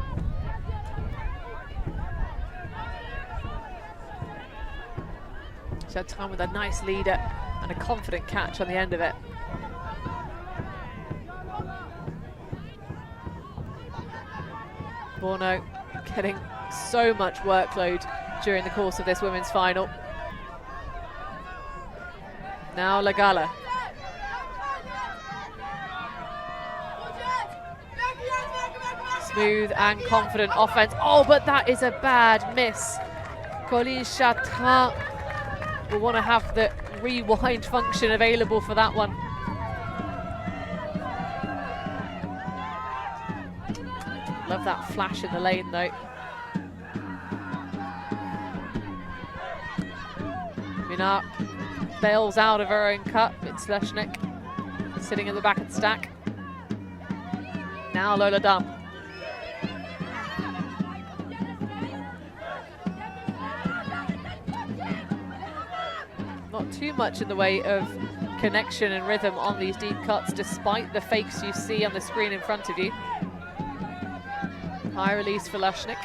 Chartrain with a nice leader and a confident catch on the end of it. Borno getting so much workload during the course of this women's final. Now Lagala. Smooth and confident offense. Oh, but that is a bad miss. Colin Chatrin will want to have the rewind function available for that one. Love that flash in the lane though. Minar bails out of her own cut. It's Leshnik sitting in the back of the stack. Now Lola Dam. Not too much in the way of connection and rhythm on these deep cuts, despite the fakes you see on the screen in front of you. High release for Leshnik.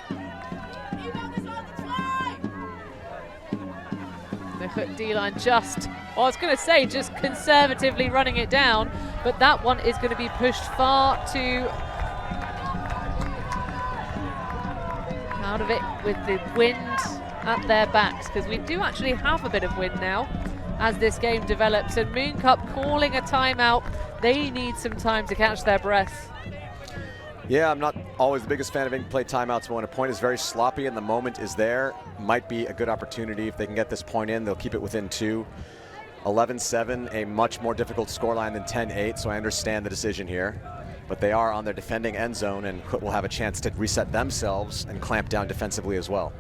The hook D-line just, well, I was going to say just conservatively running it down, but that one is going to be pushed far too out of it with the wind at their backs, because we do actually have a bit of wind now as this game develops, and Mooncup calling a timeout. They need some time to catch their breath. Yeah, I'm not always the biggest fan of in-play timeouts, but when a point is very sloppy and the moment is there, might be a good opportunity. If they can get this point in, they'll keep it within 2. 11-7, a much more difficult scoreline than 10-8, so I understand the decision here. But they are on their defending end zone, and Grut will have a chance to reset themselves and clamp down defensively as well.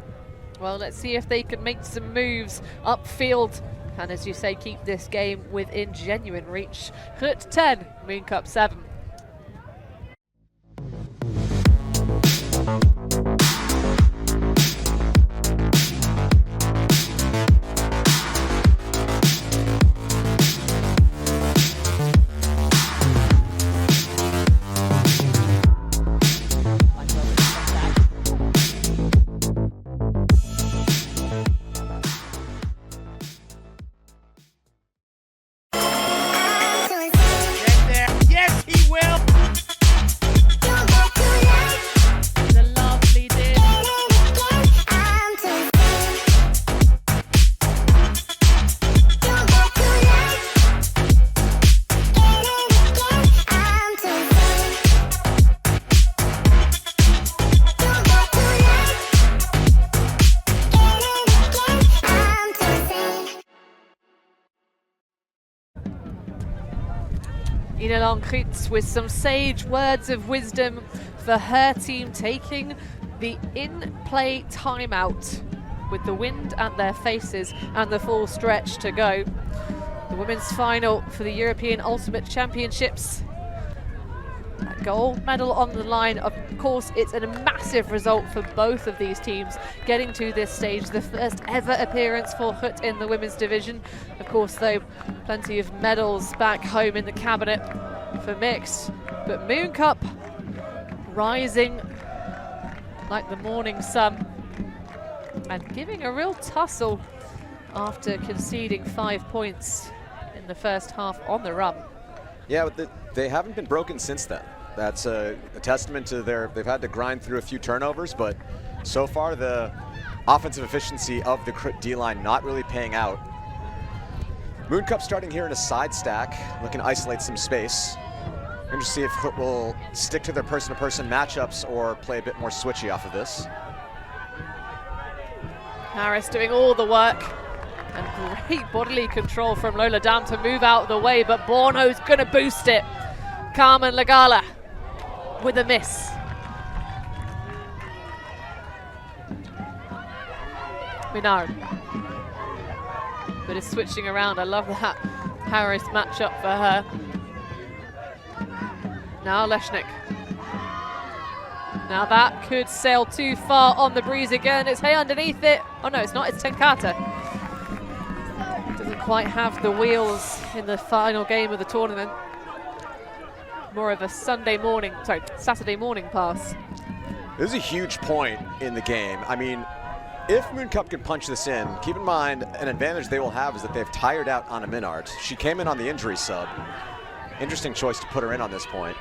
Well, let's see if they can make some moves upfield, and as you say, keep this game within genuine reach. Grut 10, Mooncup 7. Grut with some sage words of wisdom for her team, taking the in-play timeout with the wind at their faces and the full stretch to go. The women's final for the European Ultimate Championships. A gold medal on the line. Of course, it's a massive result for both of these teams getting to this stage. The first ever appearance for Grut in the women's division. Of course, though, plenty of medals back home in the cabinet for mixed, but Mooncup rising like the morning sun and giving a real tussle after conceding 5 points in the first half on the run. Yeah, but they haven't been broken since then. That's a testament to they've had to grind through a few turnovers, but so far the offensive efficiency of the Grut D-line not really paying out. Mooncup starting here in a side stack, looking to isolate some space. We're going to see if Grut will stick to their person-to-person matchups or play a bit more switchy off of this. Harris doing all the work, and great bodily control from Lola Dam to move out of the way, but Borno's going to boost it. Carmen Lagala with a miss. Minar. But it's switching around. I love that Harris matchup for her. Now Leshnik. Now that could sail too far on the breeze again. It's Hay underneath it. Oh no, it's not, it's Tenkata. Doesn't quite have the wheels in the final game of the tournament. More of a Saturday morning pass. This is a huge point in the game. I mean, if Mooncup can punch this in, keep in mind an advantage they will have is that they've tired out Anna Minard. She came in on the injury sub. Interesting choice to put her in on this point.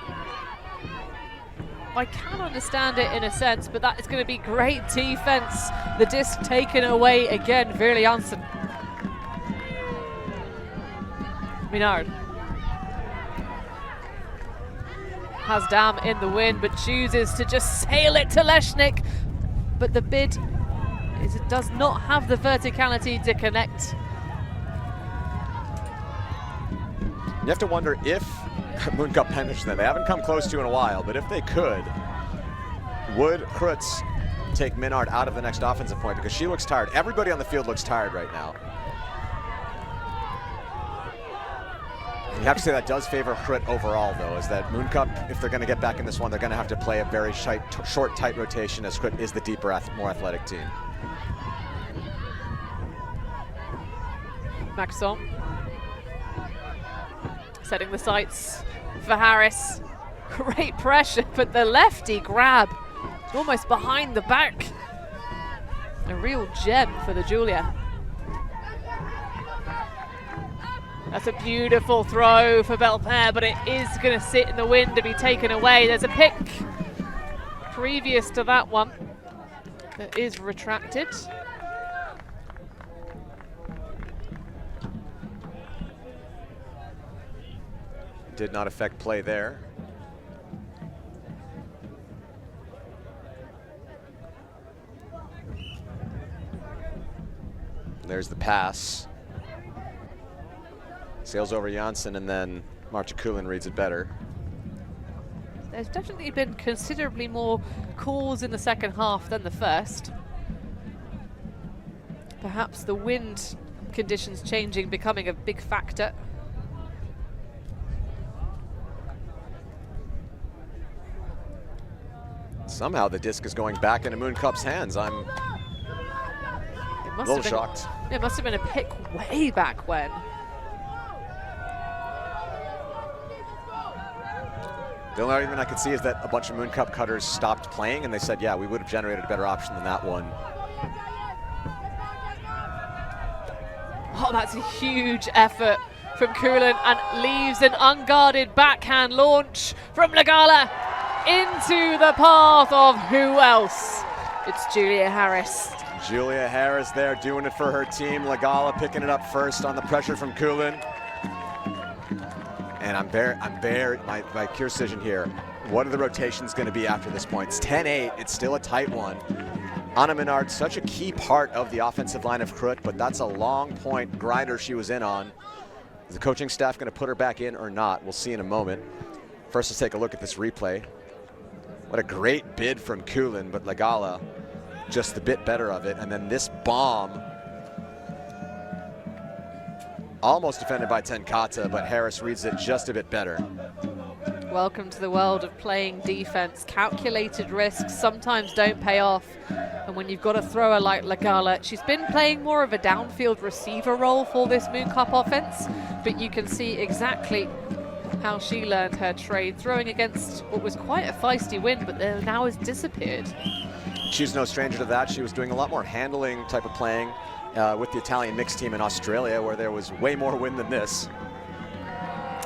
I can understand it in a sense, but that is going to be great defense. The disc taken away again, Virle Janssen. Minard has Dam in the wind, but chooses to just sail it to Leshnik. But the bid is it does not have the verticality to connect. You have to wonder if Mooncup penetrates them. They haven't come close to in a while, but if they could, would Grut take Minard out of the next offensive point? Because she looks tired. Everybody on the field looks tired right now. You have to say that does favor Grut overall, though, is that Mooncup, if they're going to get back in this one, they're going to have to play a very short, tight rotation, as Grut is the deeper, more athletic team. Maxon setting the sights for Harris. Great pressure, but the lefty grab almost behind the back. A real gem for the Julia. That's a beautiful throw for Belpaire, but it is going to sit in the wind to be taken away. There's a pick previous to that one that is retracted. Did not affect play there. There's the pass. Sails over Janssen, and then Marta Kulin reads it better. There's definitely been considerably more calls in the second half than the first. Perhaps the wind conditions changing, becoming a big factor. Somehow the disc is going back into Mooncup's hands. I'm a little shocked. It must have been a pick way back when. The only argument I could see is that a bunch of Mooncup cutters stopped playing, and they said, yeah, we would have generated a better option than that one. Oh, that's a huge effort from Kulin, and leaves an unguarded backhand launch from Lagala into the path of who else? It's Julia Harris. Julia Harris there doing it for her team. Lagala picking it up first on the pressure from Kulin. And my precision here. What are the rotations going to be after this point? It's 10-8. It's still a tight one. Anna Minard, such a key part of the offensive line of Grut, but that's a long point grinder she was in on. Is the coaching staff going to put her back in or not? We'll see in a moment. First, let's take a look at this replay. What a great bid from Kulin, but Lagala just a bit better of it. And then this bomb, almost defended by Tenkata, but Harris reads it just a bit better. Welcome to the world of playing defense. Calculated risks sometimes don't pay off. And when you've got a thrower like Lagala, she's been playing more of a downfield receiver role for this Mooncup offense, but you can see exactly how she learned her trade, throwing against what was quite a feisty wind, but now has disappeared. She's no stranger to that. She was doing a lot more handling type of playing with the Italian mixed team in Australia, where there was way more wind than this.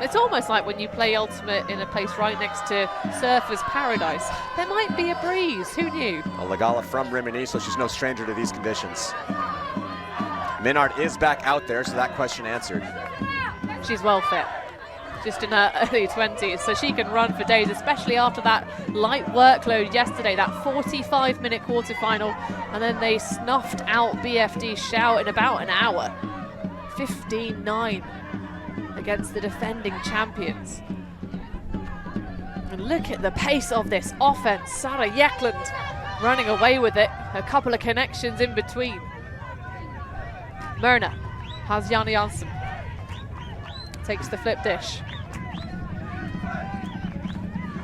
It's almost like when you play Ultimate in a place right next to Surfer's Paradise. There might be a breeze, who knew? Well, Lagala from Rimini, so she's no stranger to these conditions. Minard is back out there, so that question answered. She's well fit, just in her early 20s, so she can run for days, especially after that light workload yesterday, that 45-minute quarterfinal, and then they snuffed out BFD Shout in about an hour. 15-9 against the defending champions. And look at the pace of this offense. Sarah Jekland running away with it. A couple of connections in between. Myrna has Janne Janssen. Takes the flip dish.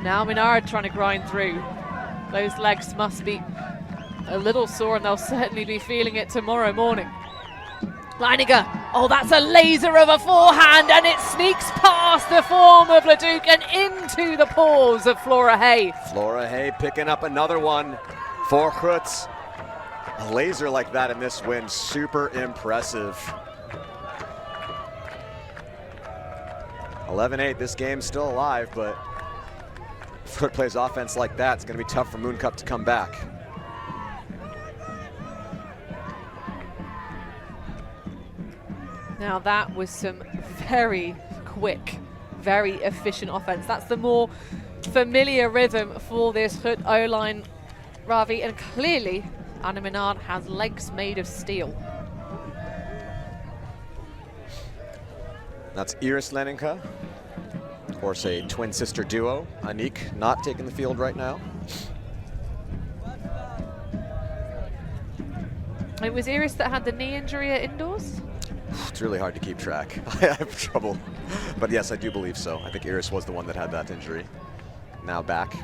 Now Minard trying to grind through. Those legs must be a little sore, and they'll certainly be feeling it tomorrow morning. Leininger, oh, that's a laser of a forehand, and it sneaks past the form of Leduc and into the paws of Flora Hay. Flora Hay picking up another one for Grut. A laser like that in this win, super impressive. 11-8, this game's still alive, but if Grut plays offense like that, it's going to be tough for Mooncup to come back. Now that was some very quick, very efficient offense. That's the more familiar rhythm for this Grut O-line, Ravi, and clearly Anna Minard has legs made of steel. That's Iris Leninka, of course a twin sister duo. Anik not taking the field right now. It was Iris that had the knee injury at indoors? It's really hard to keep track. I have trouble. But yes, I do believe so. I think Iris was the one that had that injury. Now back.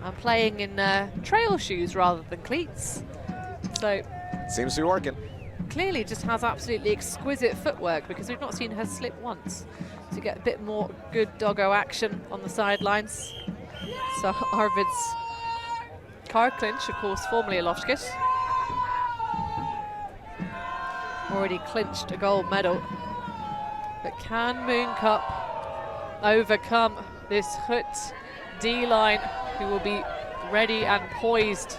I'm playing in trail shoes rather than cleats. So seems to be working. Clearly just has absolutely exquisite footwork, because we've not seen her slip once, to get a bit more good doggo action on the sidelines. So Arvid's car clinch, of course, formerly a Loftkis, already clinched a gold medal. But can Mooncup overcome this Grut D-line, who will be ready and poised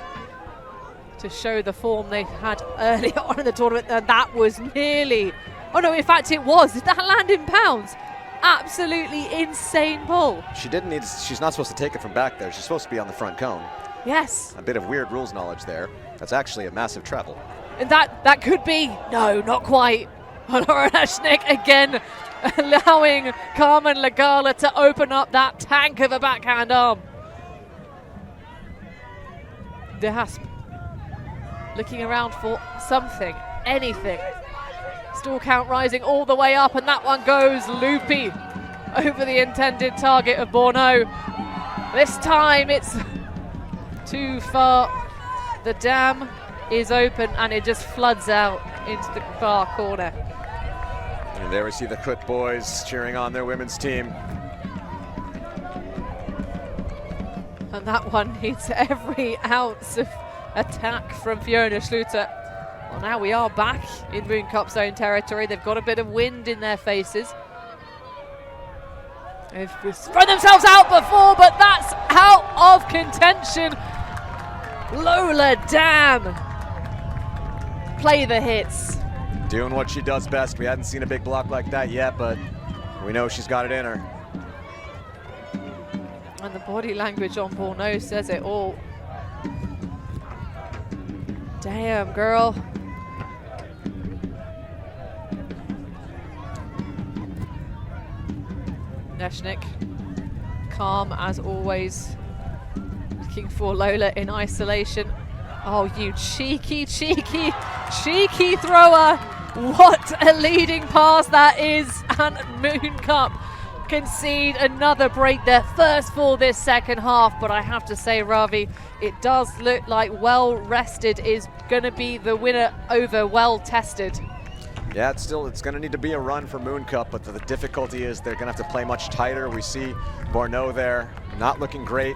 to show the form they had early on in the tournament? And that was nearly, oh no, in fact it was. Did that land in pounds? Absolutely insane pull. She's not supposed to take it from back there. She's supposed to be on the front cone. Yes. A bit of weird rules knowledge there. That's actually a massive travel. And that could be, no, not quite. Laura Leshnik again allowing Carmen Lagala to open up that tank of a backhand arm. De Hasp looking around for something, anything. Still count rising all the way up, and that one goes loopy over the intended target of Borneau. This time it's too far. The dam is open and it just floods out into the far corner. And there we see the Grut boys cheering on their women's team. And that one needs every ounce of attack from Fiona Schluter. Well, now we are back in Mooncup zone territory. They've got a bit of wind in their faces. They've spread themselves out before, but that's out of contention. Lola Dam, play the hits. Doing what she does best. We hadn't seen a big block like that yet, but we know she's got it in her. And the body language on Borneau says it all. Damn, girl. Leshnik, calm as always, looking for Lola in isolation. Oh, you cheeky, cheeky, cheeky thrower. What a leading pass that is. And Mooncup concede another break, their first for this second half. But I have to say, Ravi, it does look like well rested is going to be the winner over well tested. Yeah, it's going to need to be a run for Mooncup, but the difficulty is they're going to have to play much tighter. We see Borneau there not looking great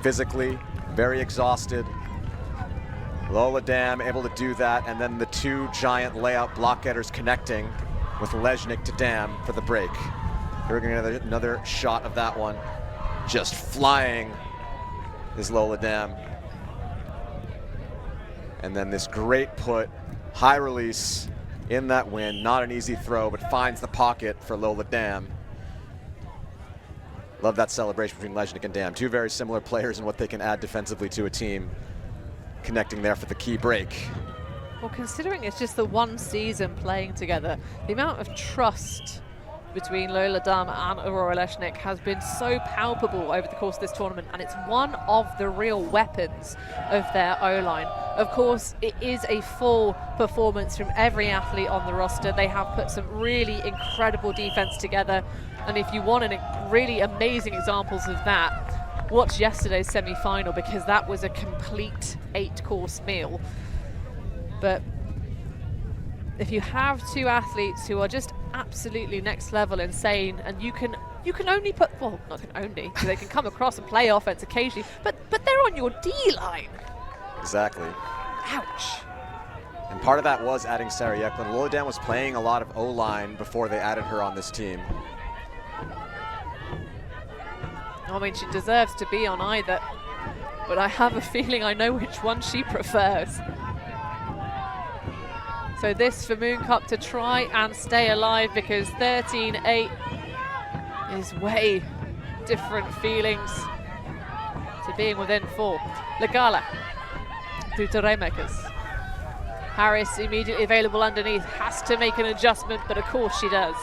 physically, very exhausted. Lola Dam able to do that, and then the two giant layout block getters connecting with Leshnik to Dam for the break. We're going to get another shot of that one. Just flying is Lola Dam. And then this great put, high release in that win. Not an easy throw, but finds the pocket for Lola Dam. Love that celebration between Leshnik and Dam. Two very similar players in what they can add defensively to a team. Connecting there for the key break. Well, considering it's just the one season playing together, the amount of trust between Lola Dam and Aurora Leshnik has been so palpable over the course of this tournament, and it's one of the real weapons of their O-line. Of course, it is a full performance from every athlete on the roster. They have put some really incredible defense together, and if you want really amazing examples of that, watch yesterday's semi-final, because that was a complete 8-course meal. But if you have two athletes who are just absolutely next level insane, and you can only put, well, not only, because they can come across and play offense occasionally, but they're on your D-line. Exactly. Ouch. And part of that was adding Sarah Yeklin. Lola Dam was playing a lot of O-line before they added her on this team. I mean, she deserves to be on either, but I have a feeling I know which one she prefers. So this for Mooncup to try and stay alive, because 13-8 is way different feelings to being within 4. Legala through to Remakers. Harris immediately available underneath, has to make an adjustment, but of course she does.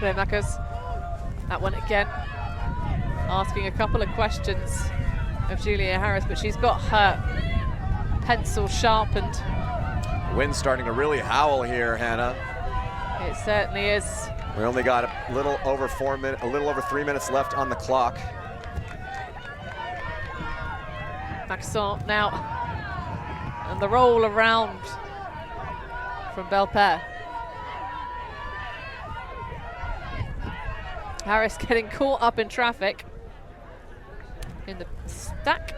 Remakers, that one again, asking a couple of questions of Julia Harris, but she's got her pencil sharpened. Wind's starting to really howl here, Hannah. It certainly is. We only got a little over 3 minutes left on the clock. Maxent now, and the roll around from Belpaire. Harris getting caught up in traffic in the stack.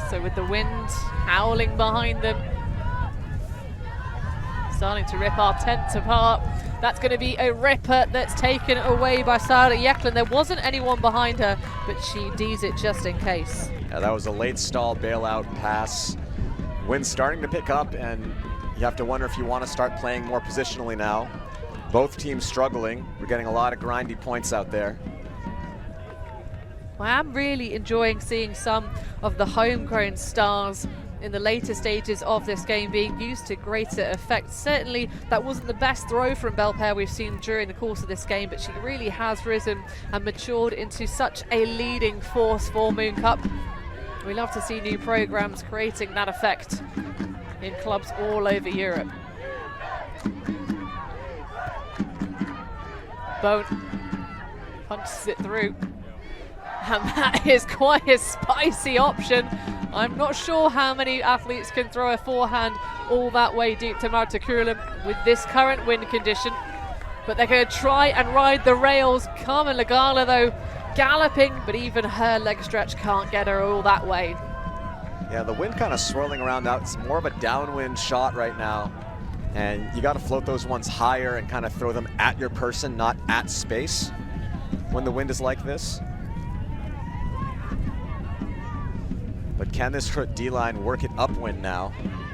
So with the wind howling behind them, starting to rip our tents apart. That's going to be a ripper that's taken away by Sarah Yeklin. There wasn't anyone behind her, but she D's it just in case. Yeah, that was a late stall bailout pass. Wind's starting to pick up, and you have to wonder if you want to start playing more positionally now. Both teams struggling. We're getting a lot of grindy points out there. I am really enjoying seeing some of the homegrown stars in the later stages of this game being used to greater effect. Certainly that wasn't the best throw from Belpaire we've seen during the course of this game, but she really has risen and matured into such a leading force for Mooncup. We love to see new programs creating that effect in clubs all over Europe. Bone punches it through. And that is quite a spicy option. I'm not sure how many athletes can throw a forehand all that way deep to Marta Kulam with this current wind condition. But they're going to try and ride the rails. Carmen Legala, though, galloping, but even her leg stretch can't get her all that way. Yeah, the wind kind of swirling around out. It's more of a downwind shot right now. And you got to float those ones higher and kind of throw them at your person, not at space, when the wind is like this. But can this Grut D-line work it upwind now?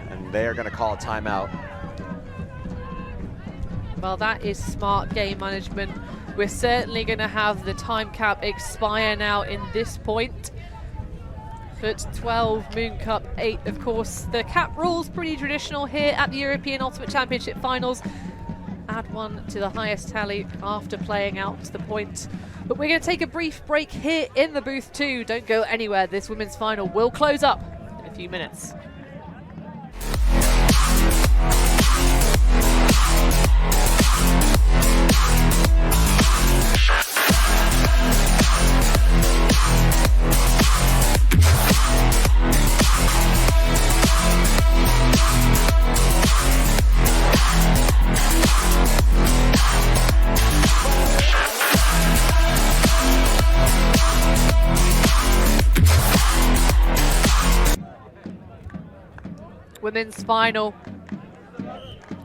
And they are going to call a timeout. Well, that is smart game management. We're certainly going to have the time cap expire now in this point. Grut 12, Mooncup 8, of course. The cap rule's pretty traditional here at the European Ultimate Championship Finals. Add one to the highest tally after playing out the point. But we're going to take a brief break here in the booth too. Don't go anywhere. This women's final will close up in a few minutes. Women's final,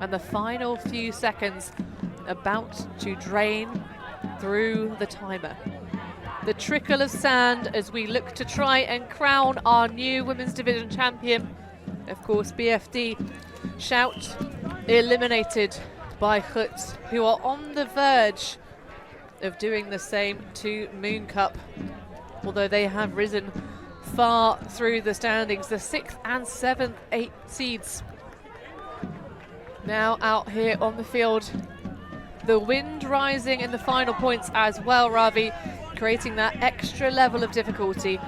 and the final few seconds about to drain through the timer. The trickle of sand as we look to try and crown our new women's division champion. Of course, BFD Shout eliminated by Grut, who are on the verge of doing the same to Mooncup, although they have risen far through the standings. The 6th and 7th, 8th seeds now out here on the field. The wind rising in the final points as well, Ravi, creating that extra level of difficulty.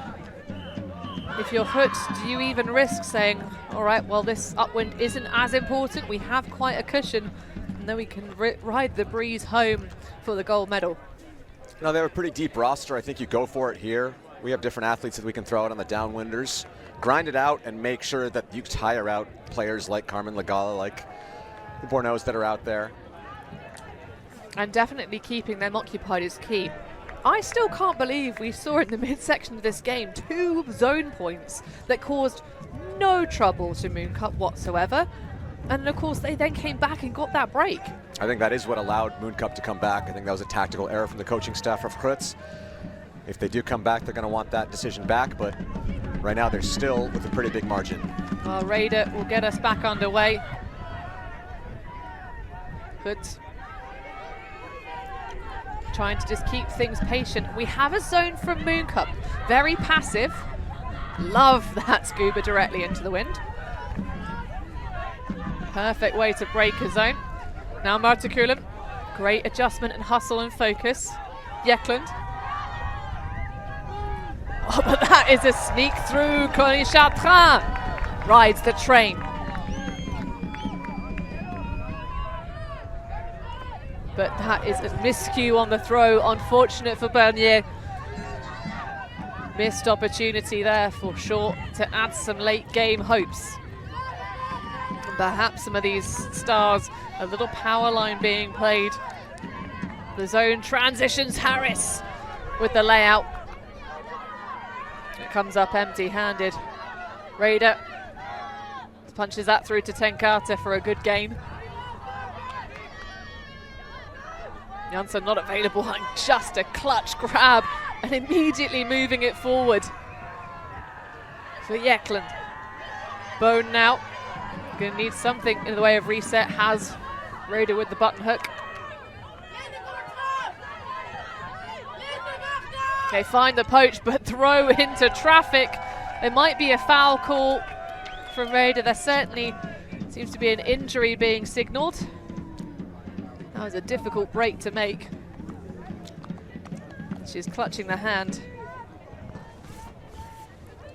If you're Grut, do you even risk saying, all right, well, this upwind isn't as important, we have quite a cushion, and then we can ride the breeze home for the gold medal? No, they have a pretty deep roster. I think you go for it here. We have different athletes that we can throw out on the downwinders. Grind it out and make sure that you tire out players like Carmen Legala, like the Borneos that are out there. And definitely keeping them occupied is key. I still can't believe we saw in the midsection of this game 2 zone points that caused no trouble to Mooncup whatsoever. And of course they then came back and got that break. I think that is what allowed Mooncup to come back. I think that was a tactical error from the coaching staff of Grut. If they do come back, they're going to want that decision back, but right now they're still with a pretty big margin. Well, Raider will get us back underway. Grut trying to just keep things patient. We have a zone from Mooncup, very passive. Love that scuba directly into the wind. Perfect way to break a zone. Now Martikulen, great adjustment and hustle and focus. Yeklund. Oh, but that is a sneak through. Connie Chartrain rides the train. But that is a miscue on the throw. Unfortunate for Bernier. Missed opportunity there for sure to add some late game hopes. And perhaps some of these stars, a little power line being played. The zone transitions. Harris with the layout. It comes up empty-handed. Raider punches that through to Tenkate for a good gain. Janssen not available, and just a clutch grab and immediately moving it forward for Yeklund. Bone now, gonna need something in the way of reset, has Raider with the button hook. Okay, find the poach, but throw into traffic. There might be a foul call from Raider. There certainly seems to be an injury being signalled. That was a difficult break to make. She's clutching the hand.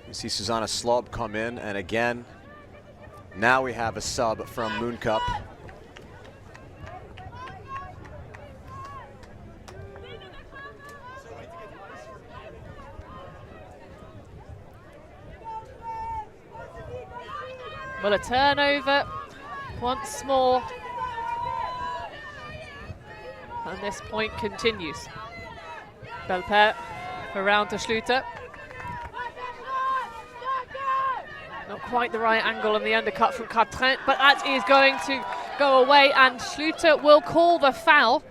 You see Susanna Slob come in, and again, now we have a sub from Mooncup. Well, a turnover once more. And this point continues. Belper around to Schluter. Not quite the right angle on the undercut from Cartrin, but that is going to go away, and Schluter will call the foul.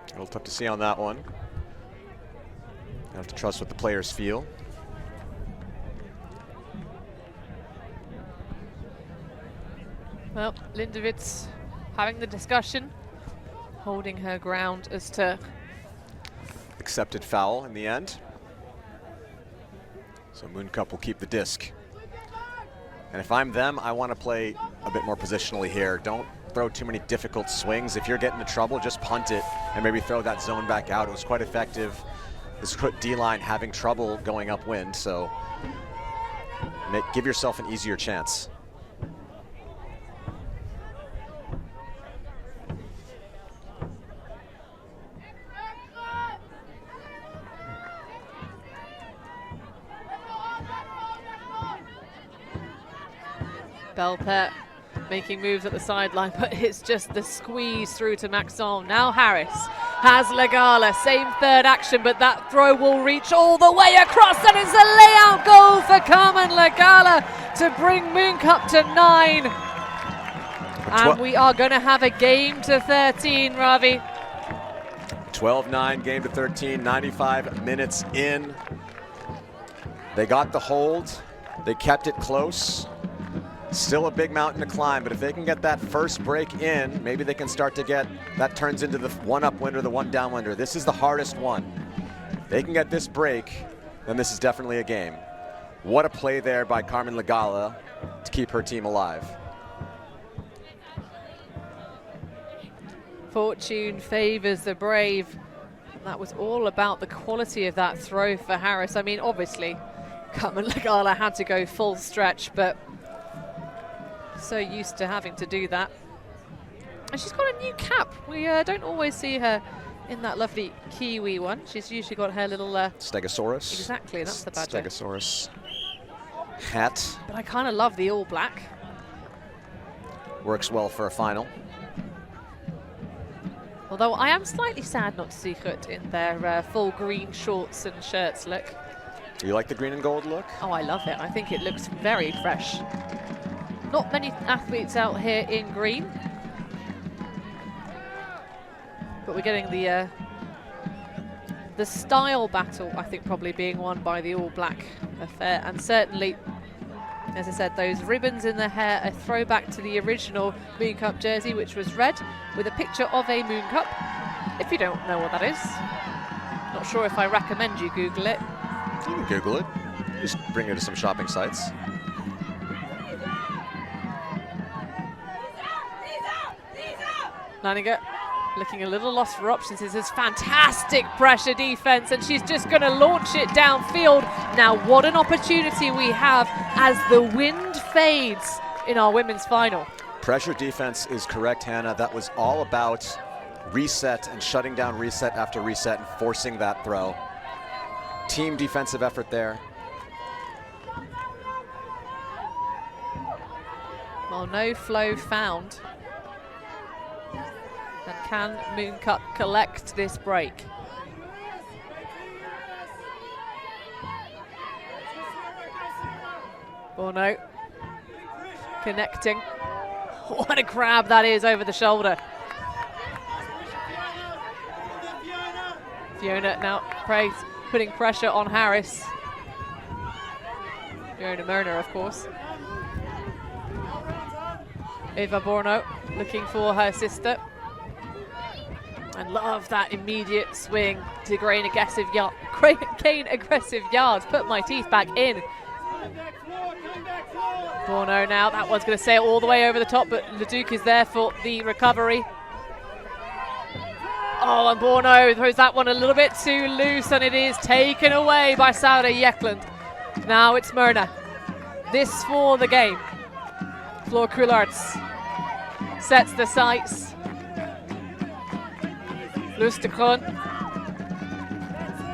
A little tough to see on that one. You have to trust what the players feel. Well, Lindovitz having the discussion, holding her ground as to... Accepted foul in the end. So Mooncup will keep the disc. And if I'm them, I want to play a bit more positionally here. Don't throw too many difficult swings. If you're getting into trouble, just punt it and maybe throw that zone back out. It was quite effective. This D-line having trouble going upwind, so give yourself an easier chance. Belper making moves at the sideline, but it's just the squeeze through to Maxon. Now Harris has Legala, same third action, but that throw will reach all the way across, and it's a layout goal for Carmen Legala to bring Mooncup to 9. And we are going to have a game to 13, Ravi. 12-9, game to 13, 95 minutes in. They got the hold, they kept it close. Still a big mountain to climb, but if they can get that first break in, maybe they can start to get, that turns into the one upwinder, the one downwinder. This is the hardest one. If they can get this break, then this is definitely a game. What a play there by Carmen Legala to keep her team alive. Fortune favors the brave. That was all about the quality of that throw for Harris. I mean, obviously, Carmen Legala had to go full stretch, but So used to having to do that. And she's got a new cap. We don't always see her in that lovely kiwi one. She's usually got her little... Stegosaurus. Exactly, that's the badger. Stegosaurus hat. But I kind of love the all black. Works well for a final. Although I am slightly sad not to see Grut in their full green shorts and shirts look. Do you like the green and gold look? Oh, I love it. I think it looks very fresh. Not many athletes out here in green. But we're getting the style battle, I think, probably being won by the all-black affair. And certainly, as I said, those ribbons in the hair, a throwback to the original Mooncup jersey, which was red, with a picture of a Mooncup. If you don't know what that is, not sure if I recommend you Google it. You can Google it. Just bring it to some shopping sites. Leininger looking a little lost for options. This is fantastic pressure defense, and she's just going to launch it downfield. Now, what an opportunity we have as the wind fades in our women's final. Pressure defense is correct, Hannah. That was all about reset and shutting down reset after reset and forcing that throw. Team defensive effort there. Well, no flow found. And can Mooncup collect this break? Bourneau connecting. What a grab that is over the shoulder. Fiona now putting pressure on Harris. Fiona Murner, of course. Eva Bourneau looking for her sister. And love that immediate swing to gain aggressive yards. Put my teeth back in. Bourneau now, that one's going to sail all the way over the top, but Leduc is there for the recovery. Oh, and Bourneau throws that one a little bit too loose, and it is taken away by Saude Jekland. Now it's Myrna. This for the game. Floor Coularts sets the sights. Lustekron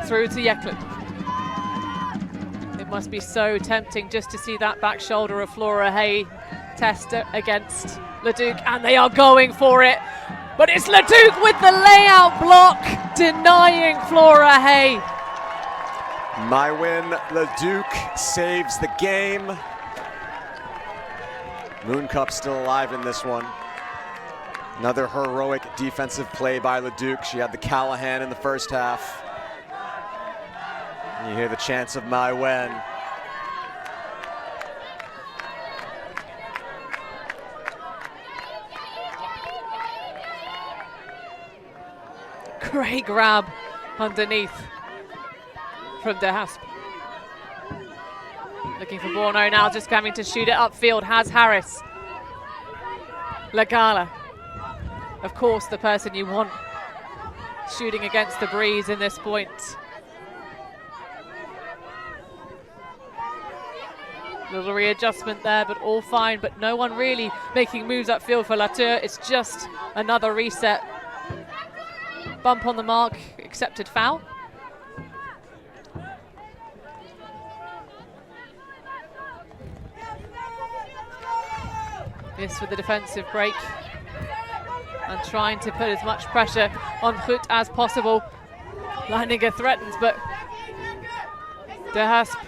through to Jekland. It must be so tempting just to see that back shoulder of Flora Hay test against Leduc, and they are going for it. But it's Leduc with the layout block, denying Flora Hay. My win, Leduc saves the game. Mooncup still alive in this one. Another heroic defensive play by Leduc. She had the Callahan in the first half. You hear the chants of my Wen. Great grab underneath from De Hasp. Looking for Bourneau now, just coming to shoot it upfield, has Harris. Lagala, of course, the person you want shooting against the breeze in this point. Little readjustment there, but all fine, but no one really making moves upfield for Latour. It's just another reset. Bump on the mark, accepted foul. This with the defensive break and trying to put as much pressure on Grut as possible. Leininger threatens, but De Hasp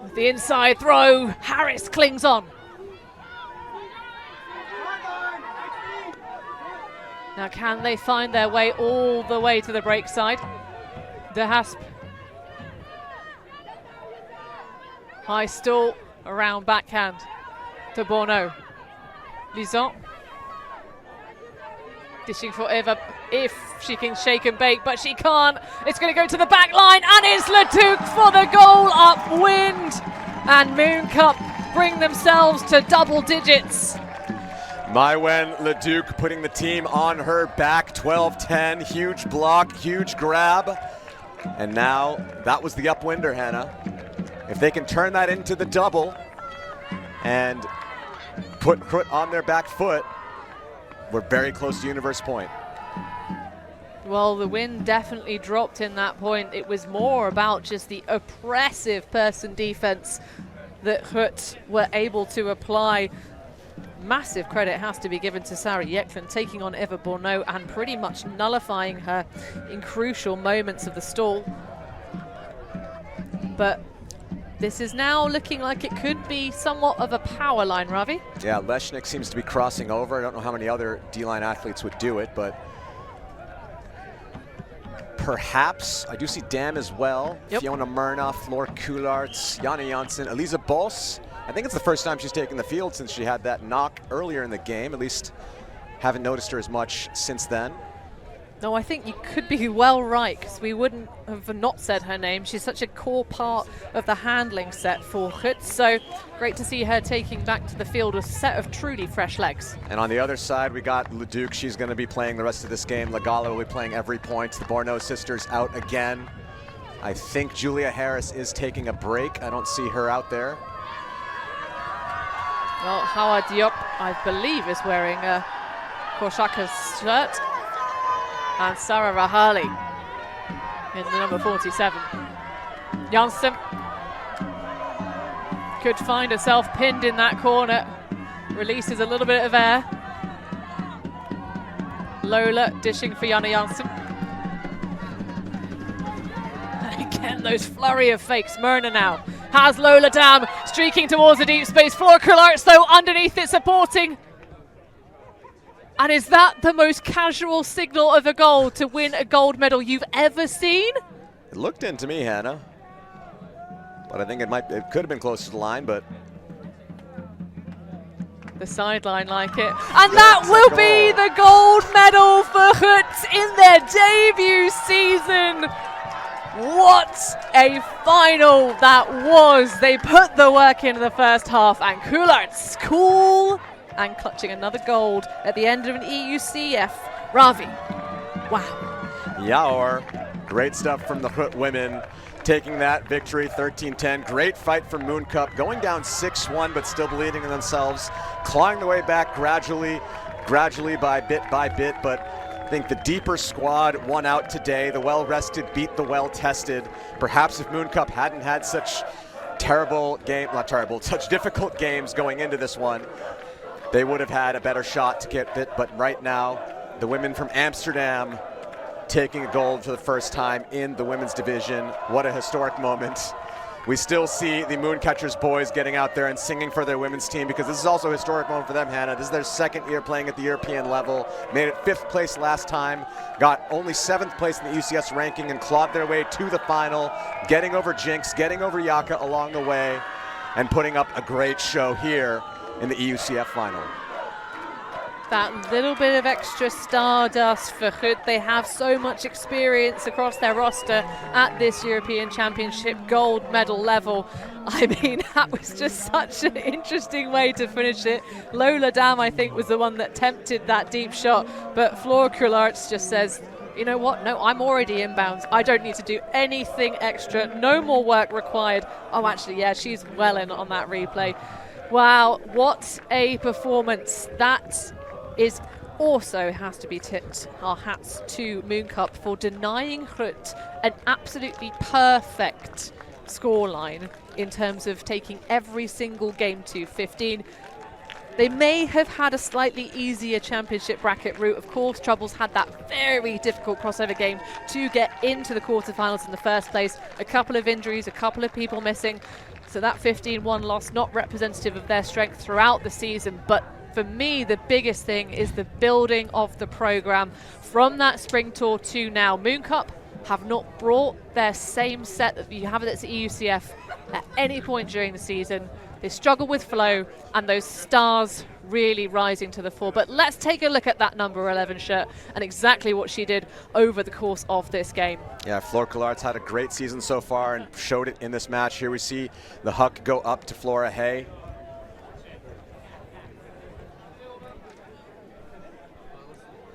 with the inside throw. Harris clings on. Now can they find their way all the way to the break side? De Hasp. High stall around backhand to Bourneau. Lison dishing for Eva if she can shake and bake, but she can't. It's going to go to the back line, and it's Leduc for the goal upwind. And Mooncup bring themselves to double digits. Maiwen Leduc putting the team on her back, 12-10, huge block, huge grab. And now that was the upwinder, Hannah. If they can turn that into the double and put Grut on their back foot. We're very close to universe point. Well, the wind definitely dropped in that point. It was more about just the oppressive person defense that Grut were able to apply. Massive credit has to be given to Sarah Yeklin taking on Eva Bourneau and pretty much nullifying her in crucial moments of the stall. But this is now looking like it could be somewhat of a power line, Ravi. Yeah, Leshnik seems to be crossing over. I don't know how many other D-line athletes would do it, but perhaps. I do see Dam as well. Yep. Fiona Myrna, Floor Coularts, Jana Janssen, Elisa Bos. I think it's the first time she's taken the field since she had that knock earlier in the game. At least haven't noticed her as much since then. No, I think you could be well right, because we wouldn't have not said her name. She's such a core part of the handling set for Grut. So great to see her taking back to the field a set of truly fresh legs. And on the other side, we got Leduc. She's going to be playing the rest of this game. Lagala will be playing every point. The Bourneau sisters out again. I think Julia Harris is taking a break. I don't see her out there. Well, Hawa Diop, I believe, is wearing a Korshaka's shirt. And Sarah Rahali in the number 47. Janssen could find herself pinned in that corner. Releases a little bit of air. Lola dishing for Jana Janssen. And again, those flurry of fakes. Myrna now has Lola Dam streaking towards the deep space. Floor Coularts, though, underneath it supporting. And is that the most casual signal of a goal to win a gold medal you've ever seen? It looked in to me, Hannah. But I think it could have been close to the line, but the sideline like it. And that will be the gold medal for Grut in their debut season. What a final that was. They put the work in the first half, and Coularts cool and clutching another gold at the end of an EUCF. Ravi, wow. Yaor, great stuff from the Grut women, taking that victory 13-10. Great fight from Mooncup, going down 6-1, but still believing in themselves, clawing the way back gradually by bit, but I think the deeper squad won out today. The well-rested beat the well-tested. Perhaps if Mooncup hadn't had such such difficult games going into this one, they would have had a better shot to get it. But right now, the women from Amsterdam taking a gold for the first time in the women's division. What a historic moment. We still see the Mooncatchers boys getting out there and singing for their women's team, because this is also a historic moment for them, Hannah. This is their second year playing at the European level. Made it 5th place last time, got only 7th place in the UCS ranking, and clawed their way to the final, getting over Jinx, getting over Yaka along the way, and putting up a great show here in the EUCF final. That little bit of extra stardust for Grut. They have so much experience across their roster at this European Championship gold medal level. I mean, that was just such an interesting way to finish it. Lola Dam, I think, was the one that tempted that deep shot, but Floor Coularts just says, you know what, no, I'm already inbounds. I don't need to do anything extra. No more work required. Oh, actually, yeah, she's well in on that replay. Wow, what a performance. That is also has to be tipped our hats to Mooncup for denying Grut an absolutely perfect scoreline in terms of taking every single game to 15. They may have had a slightly easier championship bracket route. Of course, Troubles had that very difficult crossover game to get into the quarterfinals in the first place. A couple of injuries, a couple of people missing. So that 15-1 loss, not representative of their strength throughout the season. But for me, the biggest thing is the building of the program from that spring tour to now. Mooncup have not brought their same set that you have at EUCF at any point during the season. They struggle with flow and those stars really rising to the fore. But let's take a look at that number 11 shirt and exactly what she did over the course of this game. Yeah, Floor Coularts had a great season so far and showed it in this match. Here we see the huck go up to Flora Hay.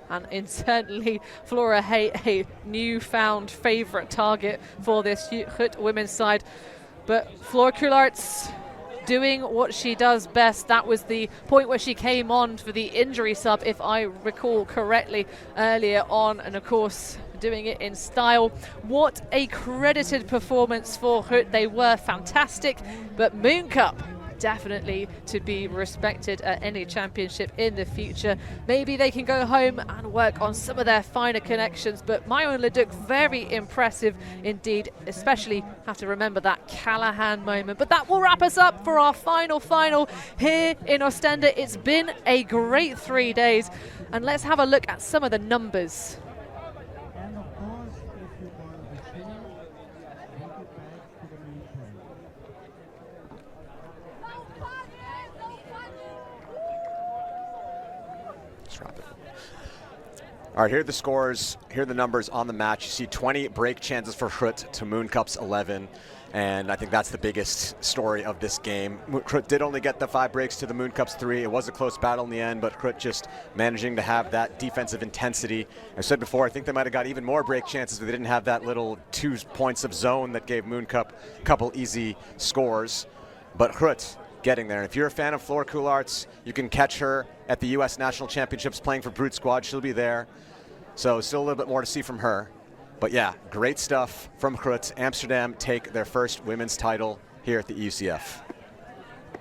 And certainly Flora Hay, a newfound favourite target for this Grut women's side. But Floor Coularts doing what she does best. That was the point where she came on for the injury sub, if I recall correctly, earlier on, and of course doing it in style. What a credited performance for Grut. They were fantastic, but Mooncup definitely to be respected at any championship in the future. Maybe they can go home and work on some of their finer connections, but Mayon Leduc, very impressive indeed, especially have to remember that Callahan moment. But that will wrap us up for our final here in Oostende. It's been a great 3 days, and let's have a look at some of the numbers. All right, here are the scores, here are the numbers on the match. You see 20 break chances for Grut to Mooncup's 11, and I think that's the biggest story of this game. Grut did only get the 5 breaks to the Mooncup's 3. It was a close battle in the end, but Grut just managing to have that defensive intensity. I said before, I think they might have got even more break chances if they didn't have that little 2 points of zone that gave Mooncup a couple easy scores. But Grut getting there. And if you're a fan of Floor Coulart's, you can catch her at the U.S. National Championships playing for Brute Squad. She'll be there. So still a little bit more to see from her. But yeah, great stuff from Grut. Amsterdam take their first women's title here at the EUCF.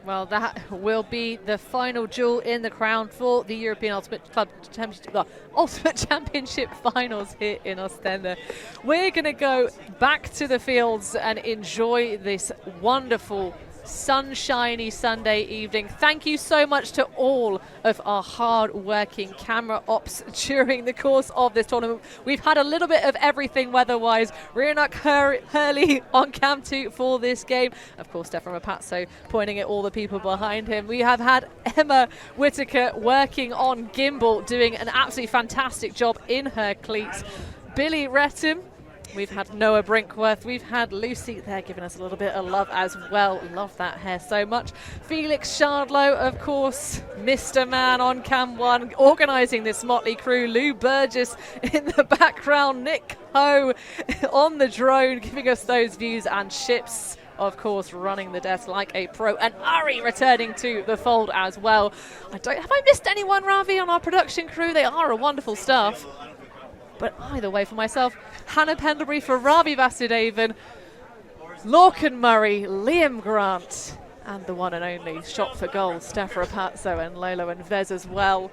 Well, that will be the final jewel in the crown for the European Ultimate Club Championship, Ultimate Championship finals here in Oostende. We're going to go back to the fields and enjoy this wonderful sunshiny Sunday evening. Thank you so much to all of our hard-working camera ops during the course of this tournament. We've had a little bit of everything weather-wise. Rionak Hurley on cam 2 for this game. Of course, Stefan Rapazzo pointing at all the people behind him. We have had Emma Whitaker working on gimbal, doing an absolutely fantastic job in her cleats. Billy Retton. We've had Noah Brinkworth. We've had Lucy there giving us a little bit of love as well. Love that hair so much. Felix Shardlow, of course, Mr. Man on cam 1, organising this motley crew. Lou Burgess in the background. Nick Ho on the drone, giving us those views, and Ships, of course, running the desk like a pro, and Ari returning to the fold as well. Have I missed anyone, Ravi, on our production crew? They are a wonderful staff. But either way, for myself, Hannah Pendlebury, for Ravi Vasudevan, Lorcan Murray, Liam Grant, and the one and only shot for goal, Steph Rapazzo and Lolo and Vez as well.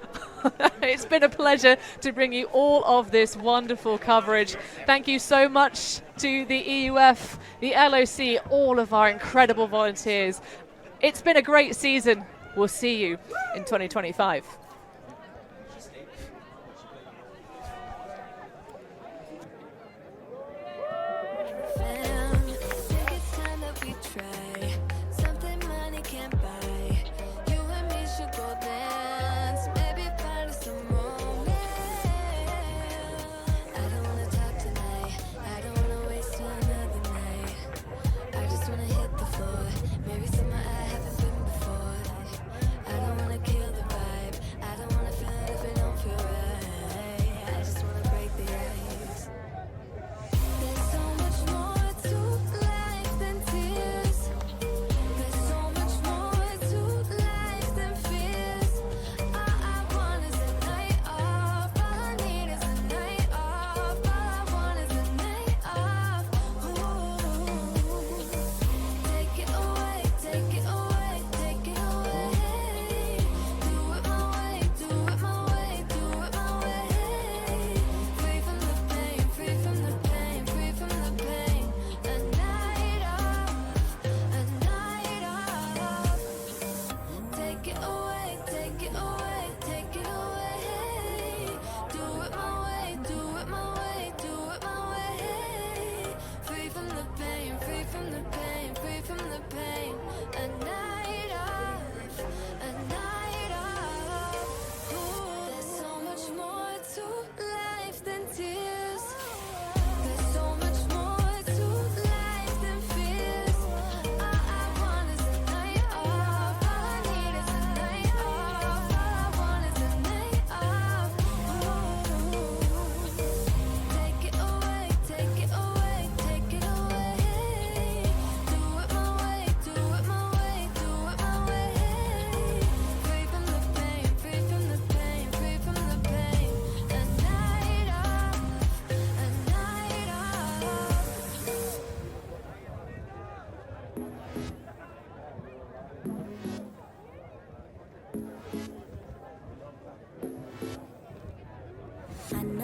It's been a pleasure to bring you all of this wonderful coverage. Thank you so much to the EUF, the LOC, all of our incredible volunteers. It's been a great season. We'll see you in 2025.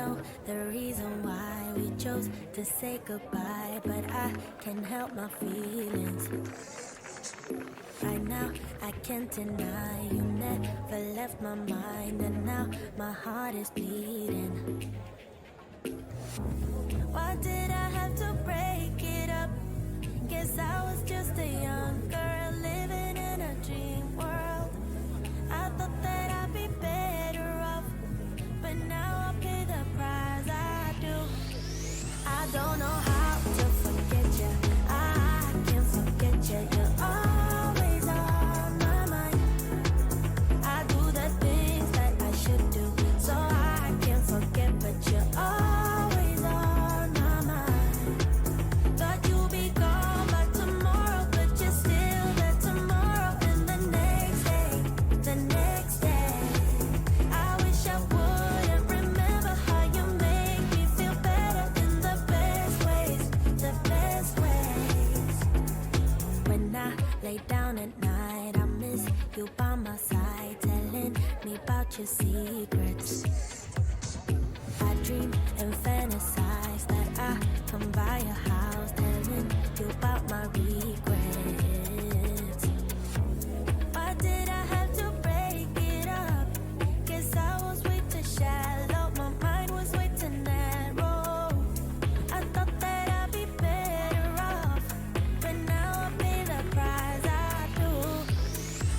know the reason why we chose to say goodbye, but I can't help my feelings. Right now, I can't deny you never left my mind, and now my heart is bleeding. Why did I have to break it up? Guess I was just a young girl living in a dream world. I thought that I'd be better off, but now I pay the price I do. I don't know how to forget you. I can't forget you. You're always on my mind. I do the things that I should do, so I can't forget, but you're always on my mind. Thought you'd be gone by tomorrow, but you're still there tomorrow, and the next day, the next day. I wish I wouldn't remember how you make me feel better in the best ways, the best ways. When I lay down at night, I miss you by my side, telling me about your secrets. I dream and fantasize that I come by your house, telling you about my regrets. Why did I have to break it up? Guess I was way too shallow, my mind was way too narrow. I thought that I'd be better off, but now I pay the price I do.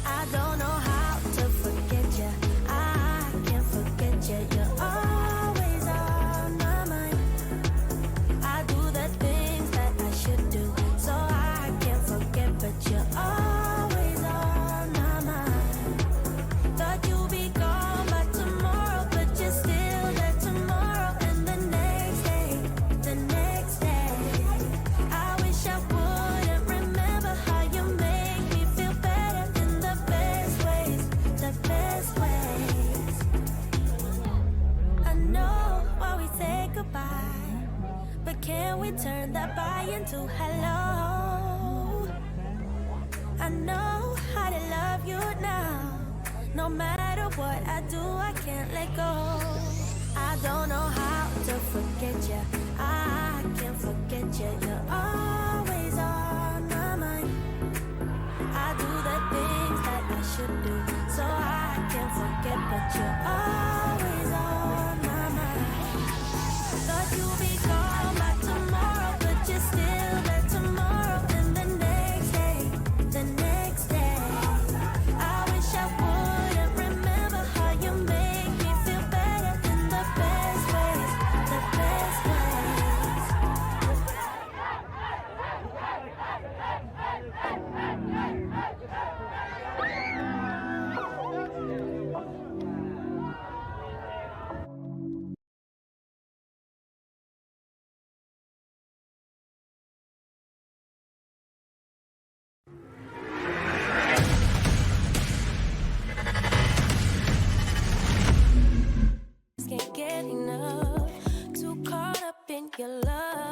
I don't know how to forget you. I can't forget you. You're always on my mind. I do the things that I should do, so I can't forget, but you're always on my mind. Thought you'd be gone by tomorrow, but you're still there tomorrow, and the next day, the next day. I wish I wouldn't remember how you make me feel better in the best ways, the best ways. I know why we say goodbye, but can we turn that bye into hello? I know how to love you now. No matter what I do, I can't let go. I don't know how to forget you. I can't forget you. You're always on my mind. I do the things that I should do, so I can't forget, but you're always on my mind. Thought you'd be gone by tomorrow, but you're still there tomorrow, and the next day, the next day. I wish I wouldn't remember how you make me feel better in the best ways, the best ways. Can't get enough, too caught up in your love.